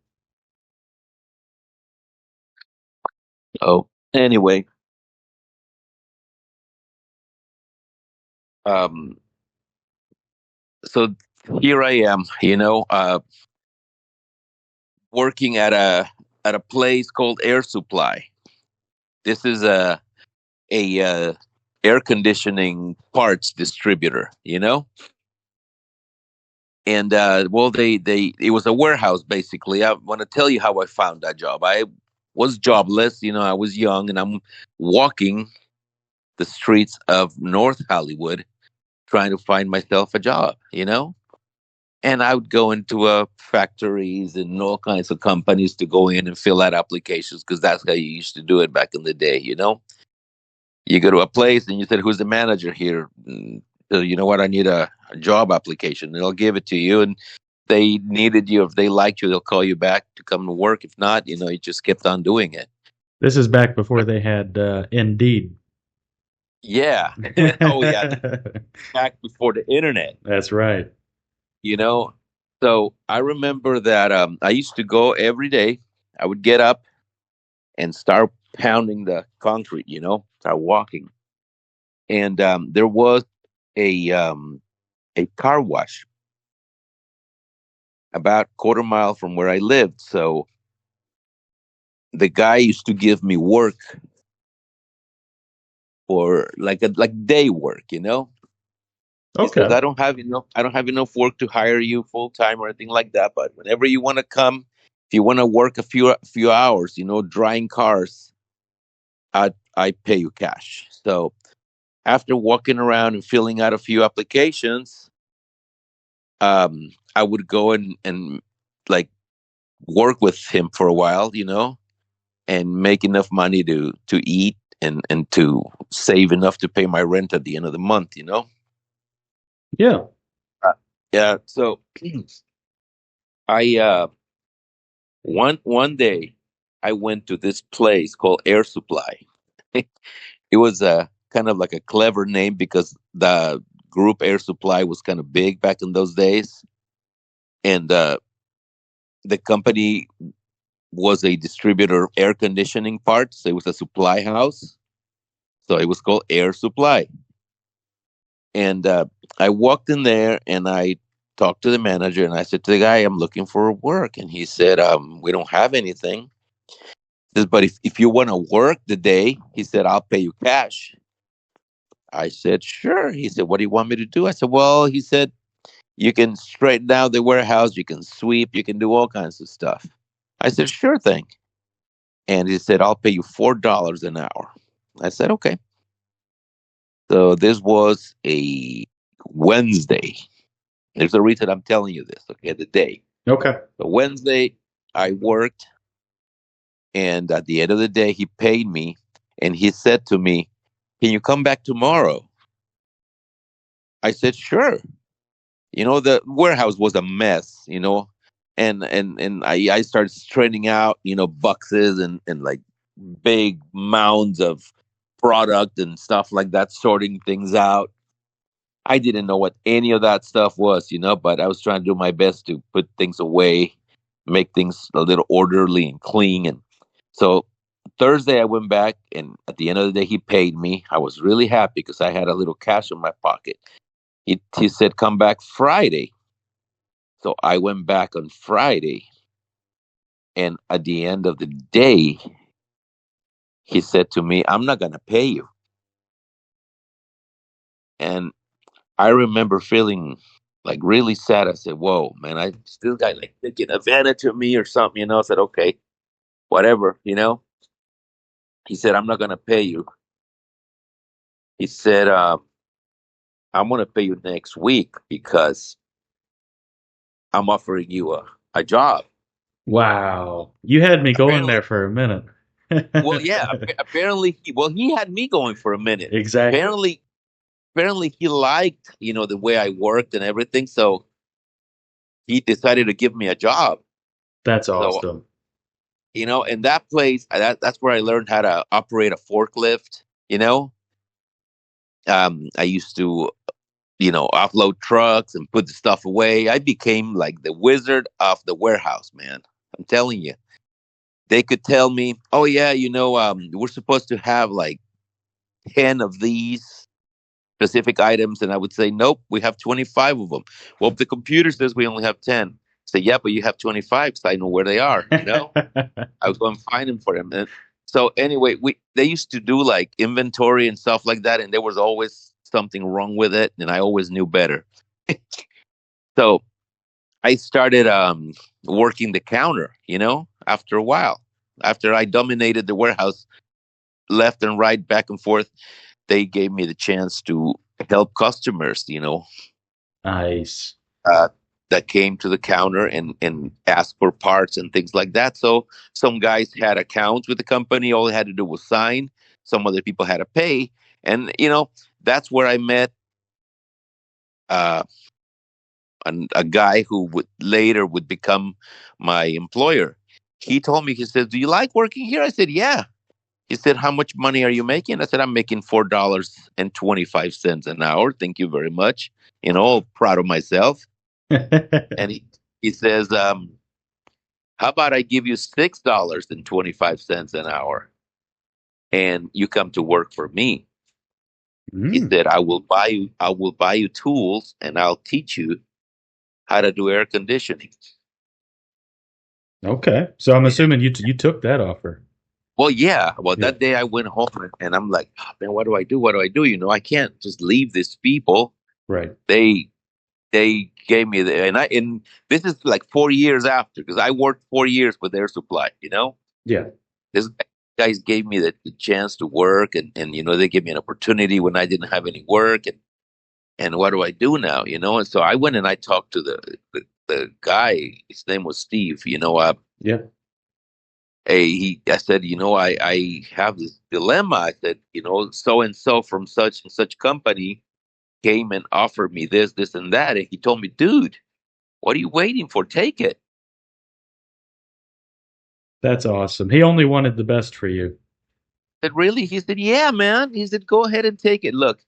Oh, anyway, um, so here I am, you know, working at a place called Air Supply. This is a air conditioning parts distributor, you know. And well, they it was a warehouse basically. I want to tell you how I found that job. I was jobless, you know. I was young, and I'm walking the streets of North Hollywood trying to find myself a job, you know. And I would go into factories and all kinds of companies to go in and fill out applications because that's how you used to do it back in the day, you know. You go to a place and you said, "Who's the manager here?" So, you know what? I need a job application. They'll give it to you, and they needed you. If they liked you, they'll call you back to come to work. If not, you know, you just kept on doing it. This is back before they had Indeed. Yeah. Oh yeah. Back before the internet, That's right. you know. So I remember that I used to go every day. I would get up and start pounding the concrete, you know, start walking. And there was a car wash about quarter mile from where I lived. So the guy used to give me work for like day work, you know. He says, Okay. I don't have enough work to hire you full time or anything like that. But whenever you want to come, if you want to work a few hours, you know, drying cars, I pay you cash. So after walking around and filling out a few applications, I would go and like work with him for a while, you know, and make enough money to eat and to save enough to pay my rent at the end of the month, you know. Yeah. Uh, yeah. So I one day I went to this place called Air Supply. It was a kind of like a clever name because the group Air Supply was kind of big back in those days, and the company was a distributor of air conditioning parts. It was a supply house, so it was called Air Supply. And I walked in there and I talked to the manager and I said to the guy, "I'm looking for work," and he said, "We don't have anything." He says, "But if you want to work the day," he said, "I'll pay you cash." I said, "Sure." He said, "What do you want me to do?" I said, "Well," he said, "you can straighten out the warehouse, you can sweep, you can do all kinds of stuff." I said, "Sure thing." And he said, "I'll pay you $4 an hour." I said, "Okay." So this was a Wednesday. There's a reason I'm telling you this, okay? The day. Okay. So Wednesday, I worked, and at the end of the day, he paid me, and he said to me, "Can you come back tomorrow?" I said, "Sure." You know, the warehouse was a mess, you know, and I started straightening out, you know, boxes and like big mounds of product and stuff like that, sorting things out. I didn't know what any of that stuff was, you know, but I was trying to do my best to put things away, make things a little orderly and clean. And so Thursday I went back, and at the end of the day he paid me. I was really happy because I had a little cash in my pocket. He said come back Friday. So I went back on Friday, and at the end of the day, he said to me, "I'm not gonna pay you." And I remember feeling like really sad. I said, "Whoa, man, I still got like taking advantage of me or something," you know. I said, "Okay, whatever," you know. He said, "I'm not gonna pay you." He said, "I'm gonna pay you next week because I'm offering you a job." Wow. You had me going Apparently, there for a minute. well, yeah, apparently, he had me going for a minute. Exactly. Apparently, apparently he liked, the way I worked and everything. So he decided to give me a job. That's So, awesome. in that place, that's where I learned how to operate a forklift. You know, I used to, offload trucks and put the stuff away. I became like the wizard of the warehouse, man. I'm telling you. They could tell me, oh, yeah, we're supposed to have like 10 of these specific items. And I would say, nope, we have 25 of them. Well, if the computer says we only have 10, say, yeah, but you have 25 because I know where they are, I was going to find them for them. And so anyway, they used to do like inventory and stuff like that, and there was always something wrong with it, and I always knew better. So I started working the counter, after a while. After I dominated the warehouse left and right, back and forth, they gave me the chance to help customers, Nice. uh, that came to the counter and asked for parts and things like that. So some guys had accounts with the company. All they had to do was sign. Some other people had to pay. And, that's where I met uh, a guy who would later would become my employer. He told me, he said, do you like working here? I said, yeah. He said, how much money are you making? I said, I'm making $4.25 an hour. Thank you very much. All proud of myself. And he says, how about I give you $6.25 an hour and you come to work for me? He Mm, said, I will buy you tools and I'll teach you how to do air conditioning. okay. So I'm And, assuming you took that offer. well, yeah. Well, Yeah. that day I went home and I'm like, oh, man, what do I do? What do I do? I can't just leave these people. Right. They they gave me and this is like 4 years after because I worked 4 years with Air Supply. Yeah. This guys gave me the chance to work and they gave me an opportunity when I didn't have any work and what do I do now? And so I went and I talked to the guy. His name was Steve. Yeah. I said, I have this dilemma. I said, so and so from such and such company came and offered me this and that, and he told me, dude, what are you waiting for? Take it. That's awesome. He only wanted the best for you. I said, really? He said, yeah, man. He said, go ahead and take it. Look,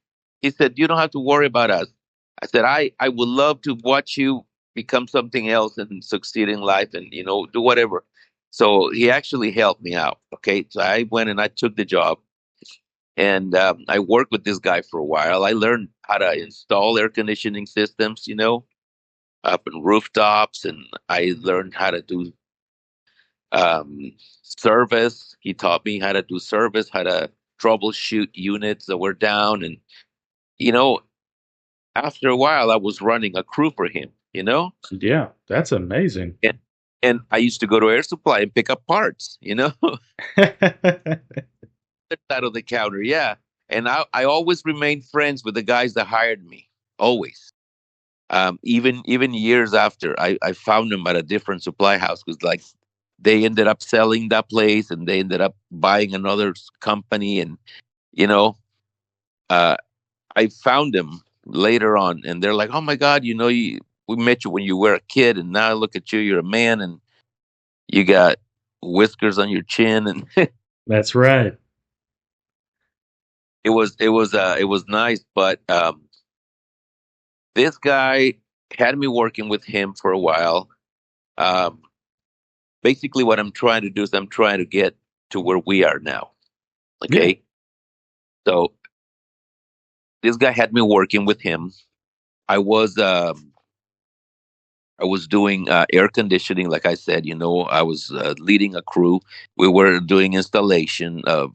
he said, you don't have to worry about us. I said, I would love to watch you become something else and succeed in life and, do whatever. So he actually helped me out. Okay. So I went and I took the job and I worked with this guy for a while. I learned how to install air conditioning systems, up in rooftops, and I learned how to do service. He taught me how to do service, how to troubleshoot units that were down. And, you know, after a while, I was running a crew for him, Yeah, that's amazing. and, and I used to go to Air Supply and pick up parts, out of the counter. Yeah. And I always remained friends with the guys that hired me, always. Even years after, I found them at a different supply house because like they ended up selling that place and they ended up buying another company and you know uh, I found them later on and they're like, oh my god, we met you when you were a kid and now look at you, you're a man and you got whiskers on your chin and That's right. it was nice, but this guy had me working with him for a while. um, Basically what I'm trying to do is I'm trying to get to where we are now. Yeah. Okay. So this guy had me working with him. I was um, I was doing air conditioning, like I said. I was leading a crew. We were doing installation of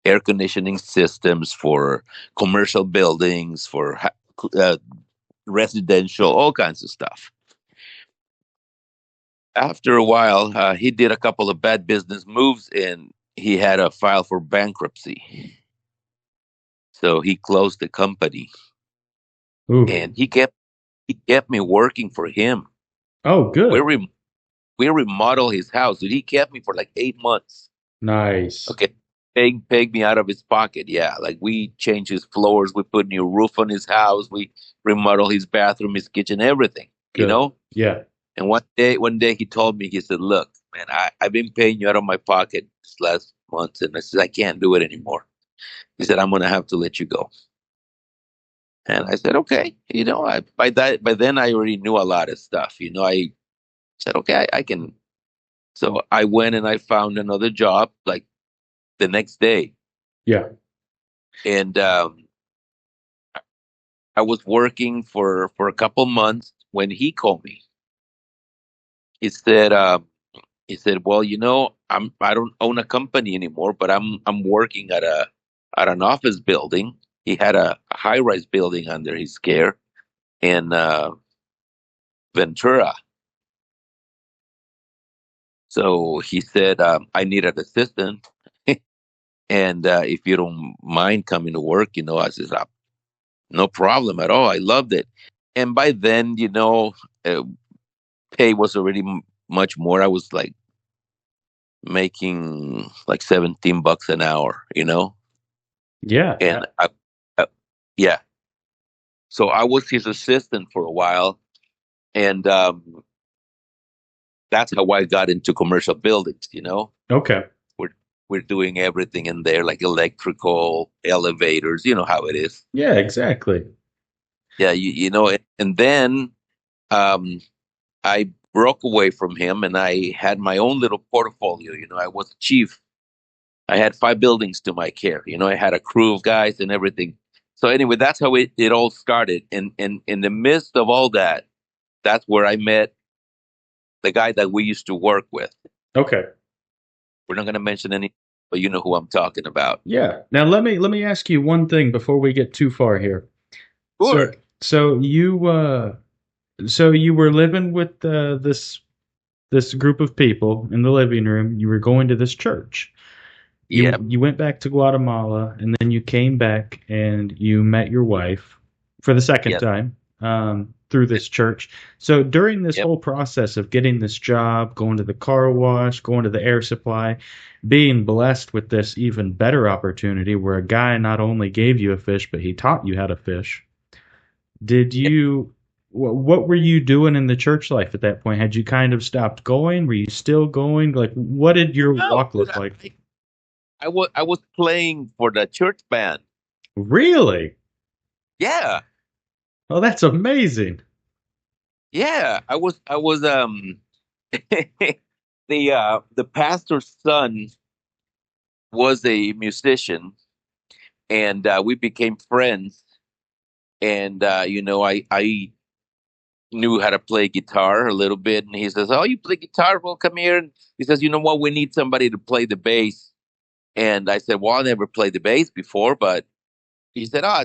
air conditioning systems for commercial buildings, for uh, residential, all kinds of stuff. After a while, he did a couple of bad business moves, and he had a file for bankruptcy. So he closed the company, Ooh. and he kept me working for him. Oh, We good. were we remodeled his house. Dude, he kept me for like 8 months. Nice. Okay. Paid me out of his pocket. Yeah. Like we changed his floors. We put new roof on his house. We remodeled his bathroom, his kitchen, everything, you Good. know? Yeah. And one day he told me, he said, look, man, I've been paying you out of my pocket this last month. And I said, I can't do it anymore. He said, I'm going to have to let you go. And I said, okay. By then I already knew a lot of stuff. I said, okay, I can. So I went and I found another job like the next day. Yeah. And I was working for a couple months when he called me. He said, well, I don't own a company anymore, but I'm working at an office building. He had a high rise building under his care in Ventura. So he said, I need an assistant, and if you don't mind coming to work, I said, no problem at all. I loved it, and by then, uh, pay was already much more. I was like making like $17 an hour, Yeah. and I, yeah. So I was his assistant for a while, and that's how I got into commercial buildings. Okay. We're we're doing everything in there, like electrical, elevators. You know how it is. Yeah, exactly. Yeah, and then um, I broke away from him, and I had my own little portfolio. I was a chief. I had 5 buildings to my care. I had a crew of guys and everything. So anyway, that's how it all started. And in the midst of all that, that's where I met the guy that we used to work with. Okay. We're not going to mention any, but you know who I'm talking about. Yeah. Now let me ask you one thing before we get too far here. So Sure. so you were living with this group of people in the living room. You were going to this church. You Yeah. you went back to Guatemala, and then you came back and you met your wife for the second Yes. time through this church. So during this Yep. whole process of getting this job, going to the car wash, going to the air supply, being blessed with this even better opportunity where a guy not only gave you a fish, but he taught you how to fish. Did Yep. you? What were you doing in the church life at that point? Had you kind of stopped going? Were you still going? Like, what did your No, walk look like? I was playing for the church band. Really? Yeah. Oh, that's amazing. Yeah. I was the pastor's son was a musician, and we became friends. And I knew how to play guitar a little bit, and he says, "Oh, you play guitar? Well, come here." And he says, "You know what? We need somebody to play the bass." And I said, "Well, I never played the bass before," but he said, "Oh,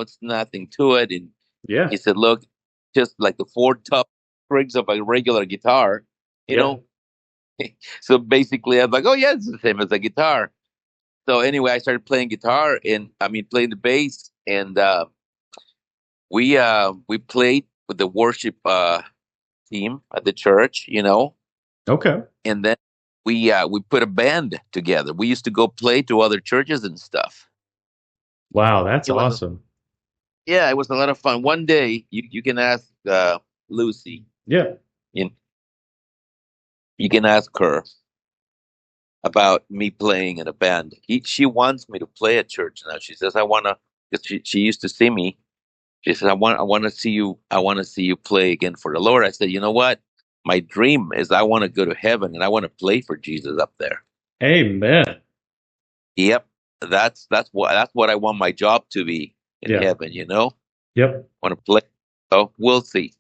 it's nothing to it." And Yeah. he said, "Look, just like the four top strings of a regular guitar, you Yeah. know." So basically, I'm like, "Oh yeah, it's the same as a guitar." So anyway, I started playing guitar, and I mean playing the bass, and we played with the worship team at the church, Okay. and then we put a band together. We used to go play to other churches and stuff. Wow, that's It was awesome. Yeah, it was a lot of fun. One day you can ask Lucy, Yeah. you, you can ask her about me playing in a band. She wants me to play at church now. She says I want to, because she used to see me. She said I want to see you. I want to see you play again for the Lord. I said, you know what? My dream is I want to go to heaven and I want to play for Jesus up there. Amen. Yep, that's what I want my job to be in Yeah. heaven. Yep. Want to play. So we'll see.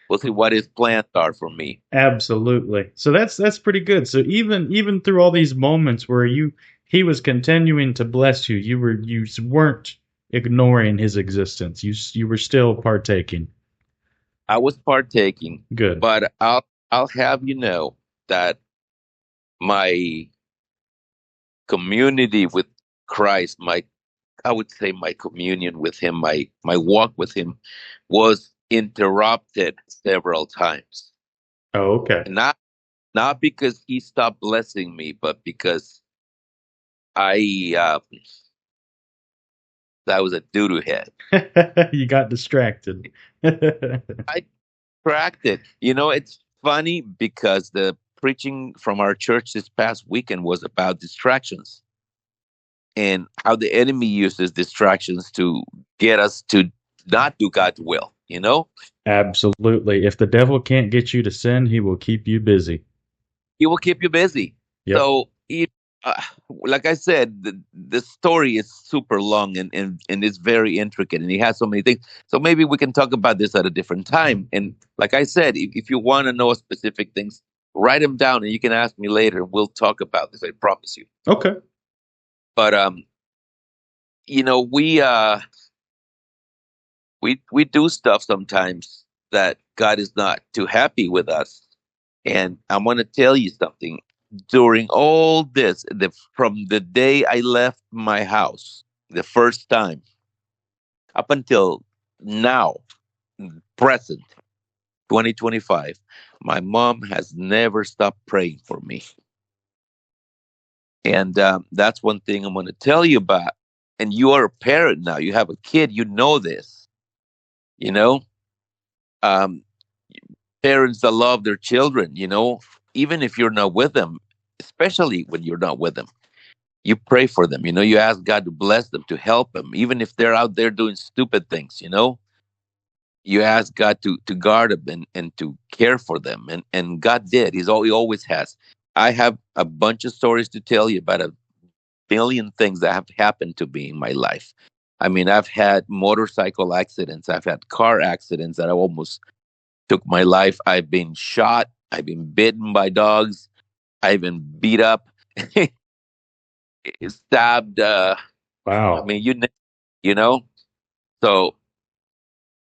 We'll see what his plans are for me. Absolutely. So that's pretty good. So even through all these moments where he was continuing to bless you, you weren't ignoring his existence. You were still partaking. I was partaking, Good. but I'll have you know that my community with Christ, I would say my communion with him, my walk with him was interrupted several times. Oh, okay. And not Not because he stopped blessing me, but because I I was a doo doo head. You got distracted. I cracked it. You know, it's funny because the preaching from our church this past weekend was about distractions and how the enemy uses distractions to get us to not do God's will. You know, Absolutely. If the devil can't get you to sin, he will keep you busy. he will keep you busy. Yep. So, uh, like I said, the story is super long and it's very intricate and he has so many things. So maybe we can talk about this at a different time. And like I said, if you want to know specific things, write them down and you can ask me later. We'll talk about this. I promise you. Okay. But you know, we do stuff sometimes that God is not too happy with us. And I'm going to tell you something. During all this, from the day I left my house, the first time, up until now, present, 2025, my mom has never stopped praying for me. And that's one thing I'm going to tell you about. And you are a parent now, you have a kid, you know this, you know? Um, Parents that love their children, you know, even if you're not with them, especially when you're not with them, you pray for them. You know, you ask God to bless them, to help them, even if they're out there doing stupid things. You know, you ask God to guard them and to care for them, and God did. He always has. I have a bunch of stories to tell you about a billion things that have happened to me in my life. I mean, I've had motorcycle accidents, I've had car accidents that I almost took my life. I've been shot. I've been bitten by dogs. I've been beat up, stabbed. I Wow. mean, you know. So,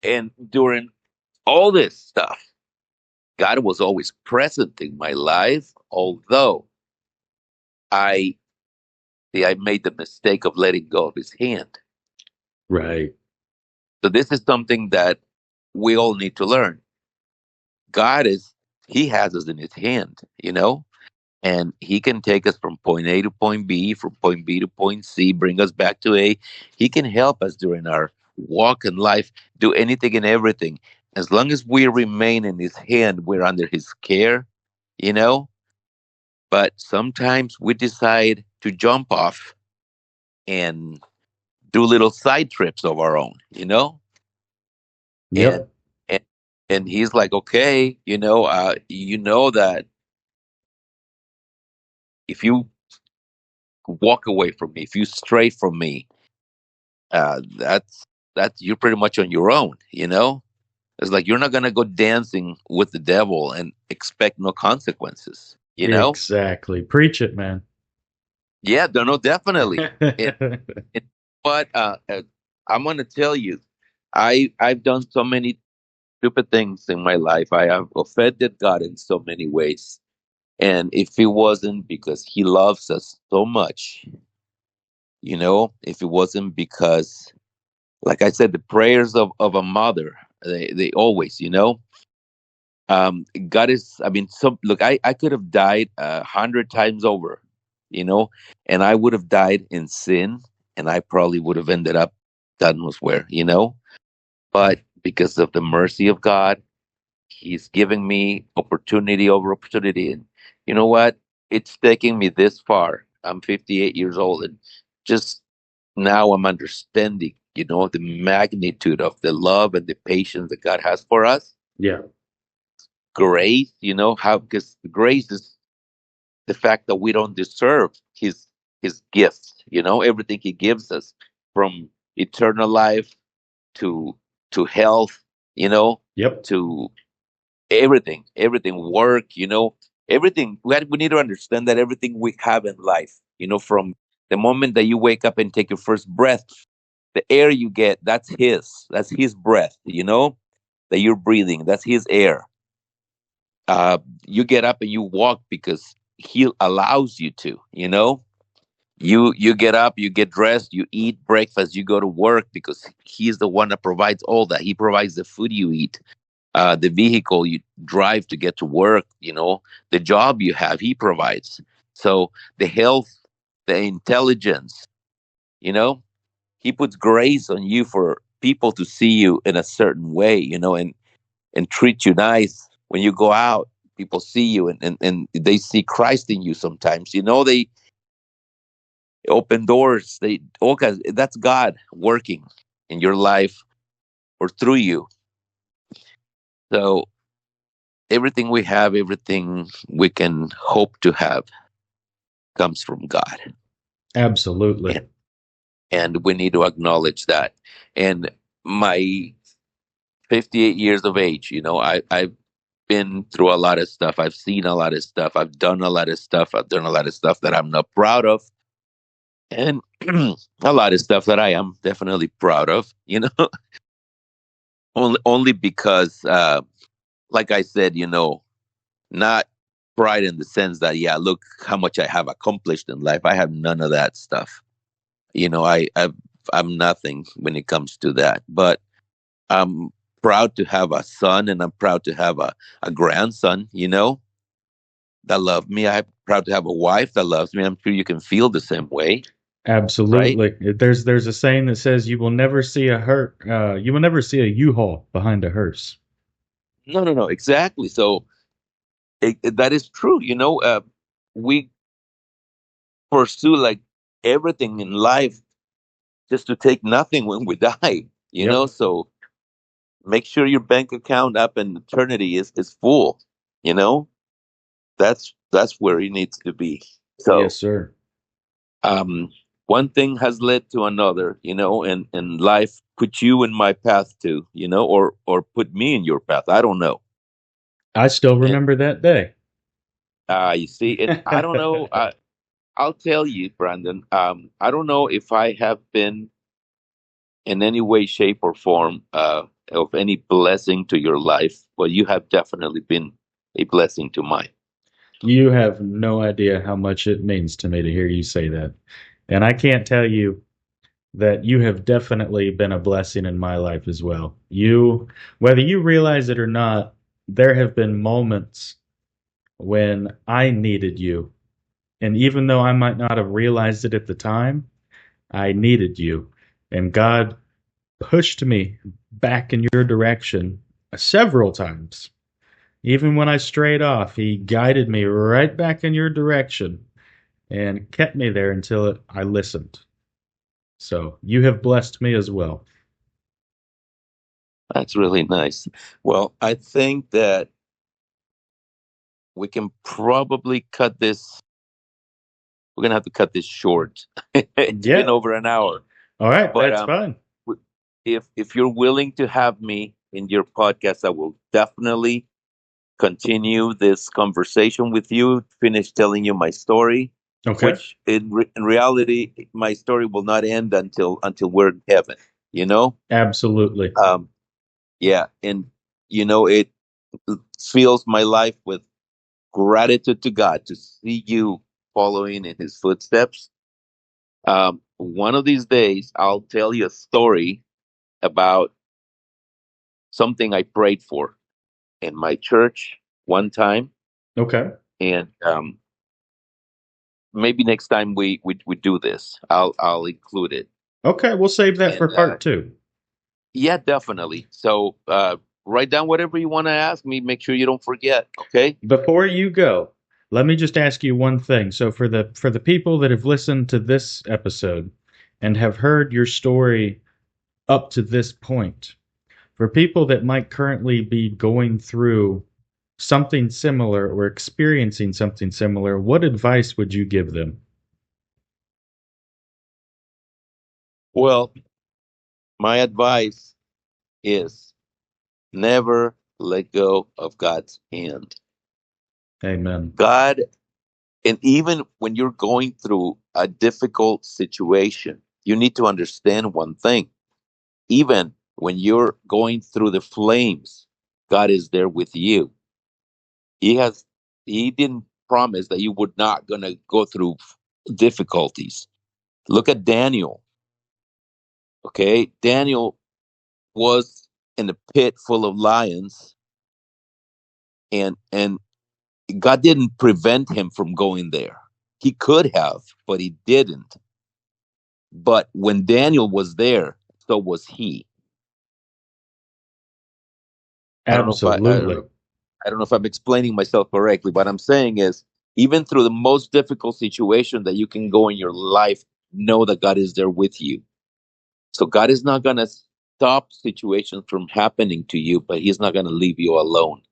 and during all this stuff, God was always present in my life. Although I, I made the mistake of letting go of His hand. Right. So this is something that we all need to learn. God is, He has us in His hand. You know, and he can take us from point A to point B, from point B to point C, bring us back to A. He can help us during our walk in life, do anything and everything. As long as we remain in his hand, we're under his care, you know? But sometimes we decide to jump off and do little side trips of our own, you know? And Yep. and, and he's like, okay, you know that if you walk away from me, if you stray from me, that's you're pretty much on your own, you know. It's like you're not gonna go dancing with the devil and expect no consequences, you know. Exactly. Preach it, man. Yeah, no, definitely. And but I'm gonna tell you, I've done so many stupid things in my life. I have offended God in so many ways, and if it wasn't because He loves us so much, you know, if it wasn't because, like I said, the prayers of a mother, they always, you know, God is, I mean, some look, I could have died 100 times over, you know, and I would have died in sin, and I probably would have ended up God knows where, you know. But because of the mercy of God, He's giving me opportunity over opportunity, and you know what? It's taking me this far. I'm 58 years old, and just now I'm understanding, you know, the magnitude of the love and the patience that God has for us. Yeah. Grace, you know, how because grace is the fact that we don't deserve his gifts, you know, everything he gives us from eternal life to health, you know, Yep. to everything work, you know, everything we need to understand that everything we have in life, you know, from the moment that you wake up and take your first breath, the air you get, that's his breath, you know, that you're breathing, that's his air. You get up and you walk because he allows you to, you know. You get up, you get dressed, you eat breakfast, you go to work because he's the one that provides all that. He provides the food you eat. the vehicle you drive to get to work, the job you have, he provides. So the health, the intelligence, you know, he puts grace on you for people to see you in a certain way, and treat you nice when you go out. People see you and they see Christ in you sometimes. They open doors. They okay, that's God working in your life or through you. So everything we have, everything we can hope to have comes from God. Absolutely. And we need to acknowledge that. And my 58 years of age, I've been through a lot of stuff. I've seen a lot of stuff. I've done a lot of stuff. I've done a lot of stuff that I'm not proud of. And a lot of stuff that I am definitely proud of, only because, like I said, not pride in the sense that, yeah, look how much I have accomplished in life. I have none of that stuff. I'm nothing when it comes to that. But I'm proud to have a son, and I'm proud to have a grandson, that love me. I'm proud to have a wife that loves me. I'm sure you can feel the same way, right? Absolutely. There's a saying that says you will never see a U-Haul behind a hearse. No, no, no, exactly. So that is true. We pursue like everything in life just to take nothing when we die. Yep. So make sure your bank account up in eternity is full. You know, that's where it needs to be. Yes, So, sir. um, one thing has led to another, and life put you in my path too, or put me in your path. I don't know. I still And remember that day. you see, and I don't know. I'll tell you, Brandon. I don't know if I have been in any way, shape, or form of any blessing to your life, but you have definitely been a blessing to mine. You have no idea how much it means to me to hear you say that. And I can't tell you that you have definitely been a blessing in my life as well. Whether you realize it or not, there have been moments when I needed you. And even though I might not have realized it at the time, I needed you. And God pushed me back in your direction several times. Even when I strayed off, He guided me right back in your direction and kept me there until I listened. So you have blessed me as well. That's really nice. Well, I think that we can probably cut this. We're gonna have to cut this short. It's been Yeah. over an hour, All right. but That's fine. if you're willing to have me in your podcast, I will definitely continue this conversation with you. Finish telling you my story, Okay. which in reality, my story will not end until we're in heaven. You know, Absolutely. um, yeah, and it fills my life with gratitude to God to see you following in His footsteps. One of these days, I'll tell you a story about something I prayed for in my church one time, Okay. and maybe next time we do this, I'll include it. Okay. We'll save that for And part two. yeah, definitely. So write down whatever you want to ask me. Make sure you don't forget. Okay. Before you go, let me just ask you one thing. So for the people that have listened to this episode and have heard your story up to this point, for people that might currently be going through something similar or experiencing something similar, what advice would you give them? Well, my advice is never let go of God's hand. Amen. God, and even when you're going through a difficult situation, you need to understand one thing. Even when you're going through the flames, God is there with you. He has he didn't promise that you would not going to go through difficulties. Look at Daniel, okay? Daniel was in a pit full of lions, And God didn't prevent him from going there. He could have, but he didn't. But when Daniel was there, so was he. I don't know if Absolutely. I don't know if I'm explaining myself correctly. What I'm saying is, even through the most difficult situation that you can go in your life, know that God is there with you. So God is not going to stop situations from happening to you, but He's not going to leave you alone.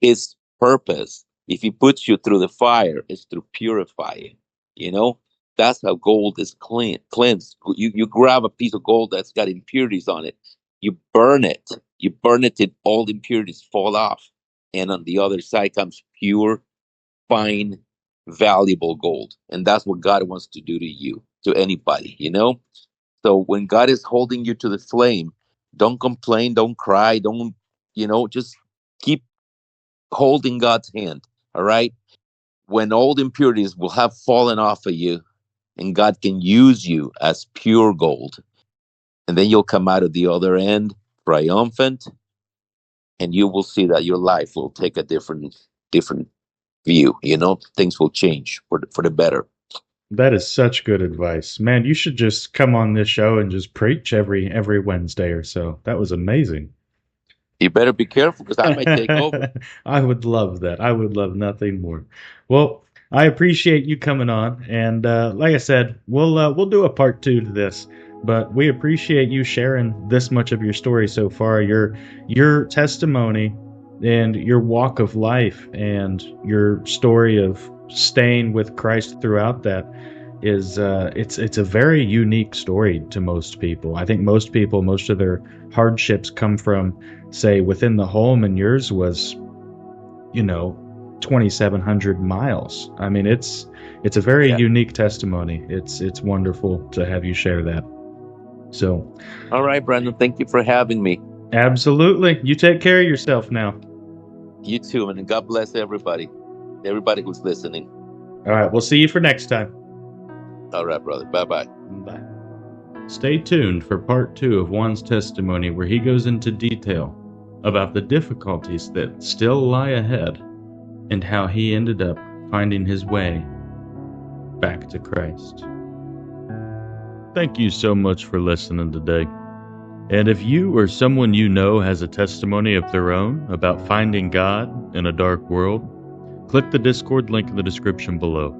His purpose, if He puts you through the fire, is to purify it. You know, that's how gold is cleansed. You grab a piece of gold that's got impurities on it, you burn it. You burn it till all the impurities fall off. And on the other side comes pure, fine, valuable gold. And that's what God wants to do to you, to anybody, you know? So when God is holding you to the flame, don't complain, don't cry, don't, just keep holding God's hand. All right. When all the impurities will have fallen off of you and God can use you as pure gold. And then you'll come out of the other end triumphant, and you will see that your life will take a different view. Things will change for the better. That is such good advice. Man, you should just come on this show and just preach every Wednesday or so. That was amazing. You better be careful because I might take over. I would love that. I would love nothing more. Well, I appreciate you coming on, and like I said, we'll do a part 2 to this. But we appreciate you sharing this much of your story so far, your testimony, and your walk of life, and your story of staying with Christ throughout that is it's a very unique story to most people. I think most people, most of their hardships come from, say, within the home, and yours was, 2,700 miles. I mean, it's a very unique testimony. It's wonderful to have you share that. So, all right, Brandon, thank you for having me. Absolutely. You take care of yourself now. You too, and God bless everybody who's listening. All right, we'll see you for next time. All right, brother. Bye-bye. Bye. Stay tuned for part 2 of Juan's testimony, where he goes into detail about the difficulties that still lie ahead and how he ended up finding his way back to Christ. Thank you so much for listening today. And if you or someone you know has a testimony of their own about finding God in a dark world, click the Discord link in the description below.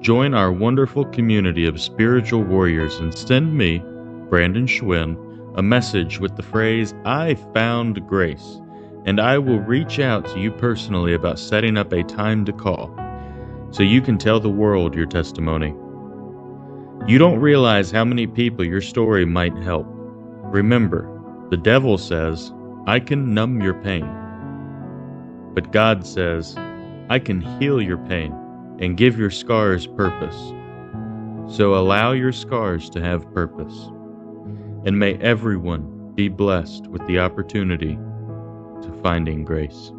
Join our wonderful community of spiritual warriors and send me, Brandon Schwinn, a message with the phrase, "I found grace," and I will reach out to you personally about setting up a time to call so you can tell the world your testimony. You don't realize how many people your story might help. Remember, the devil says, "I can numb your pain." But God says, "I can heal your pain and give your scars purpose." So allow your scars to have purpose. And may everyone be blessed with the opportunity to finding grace.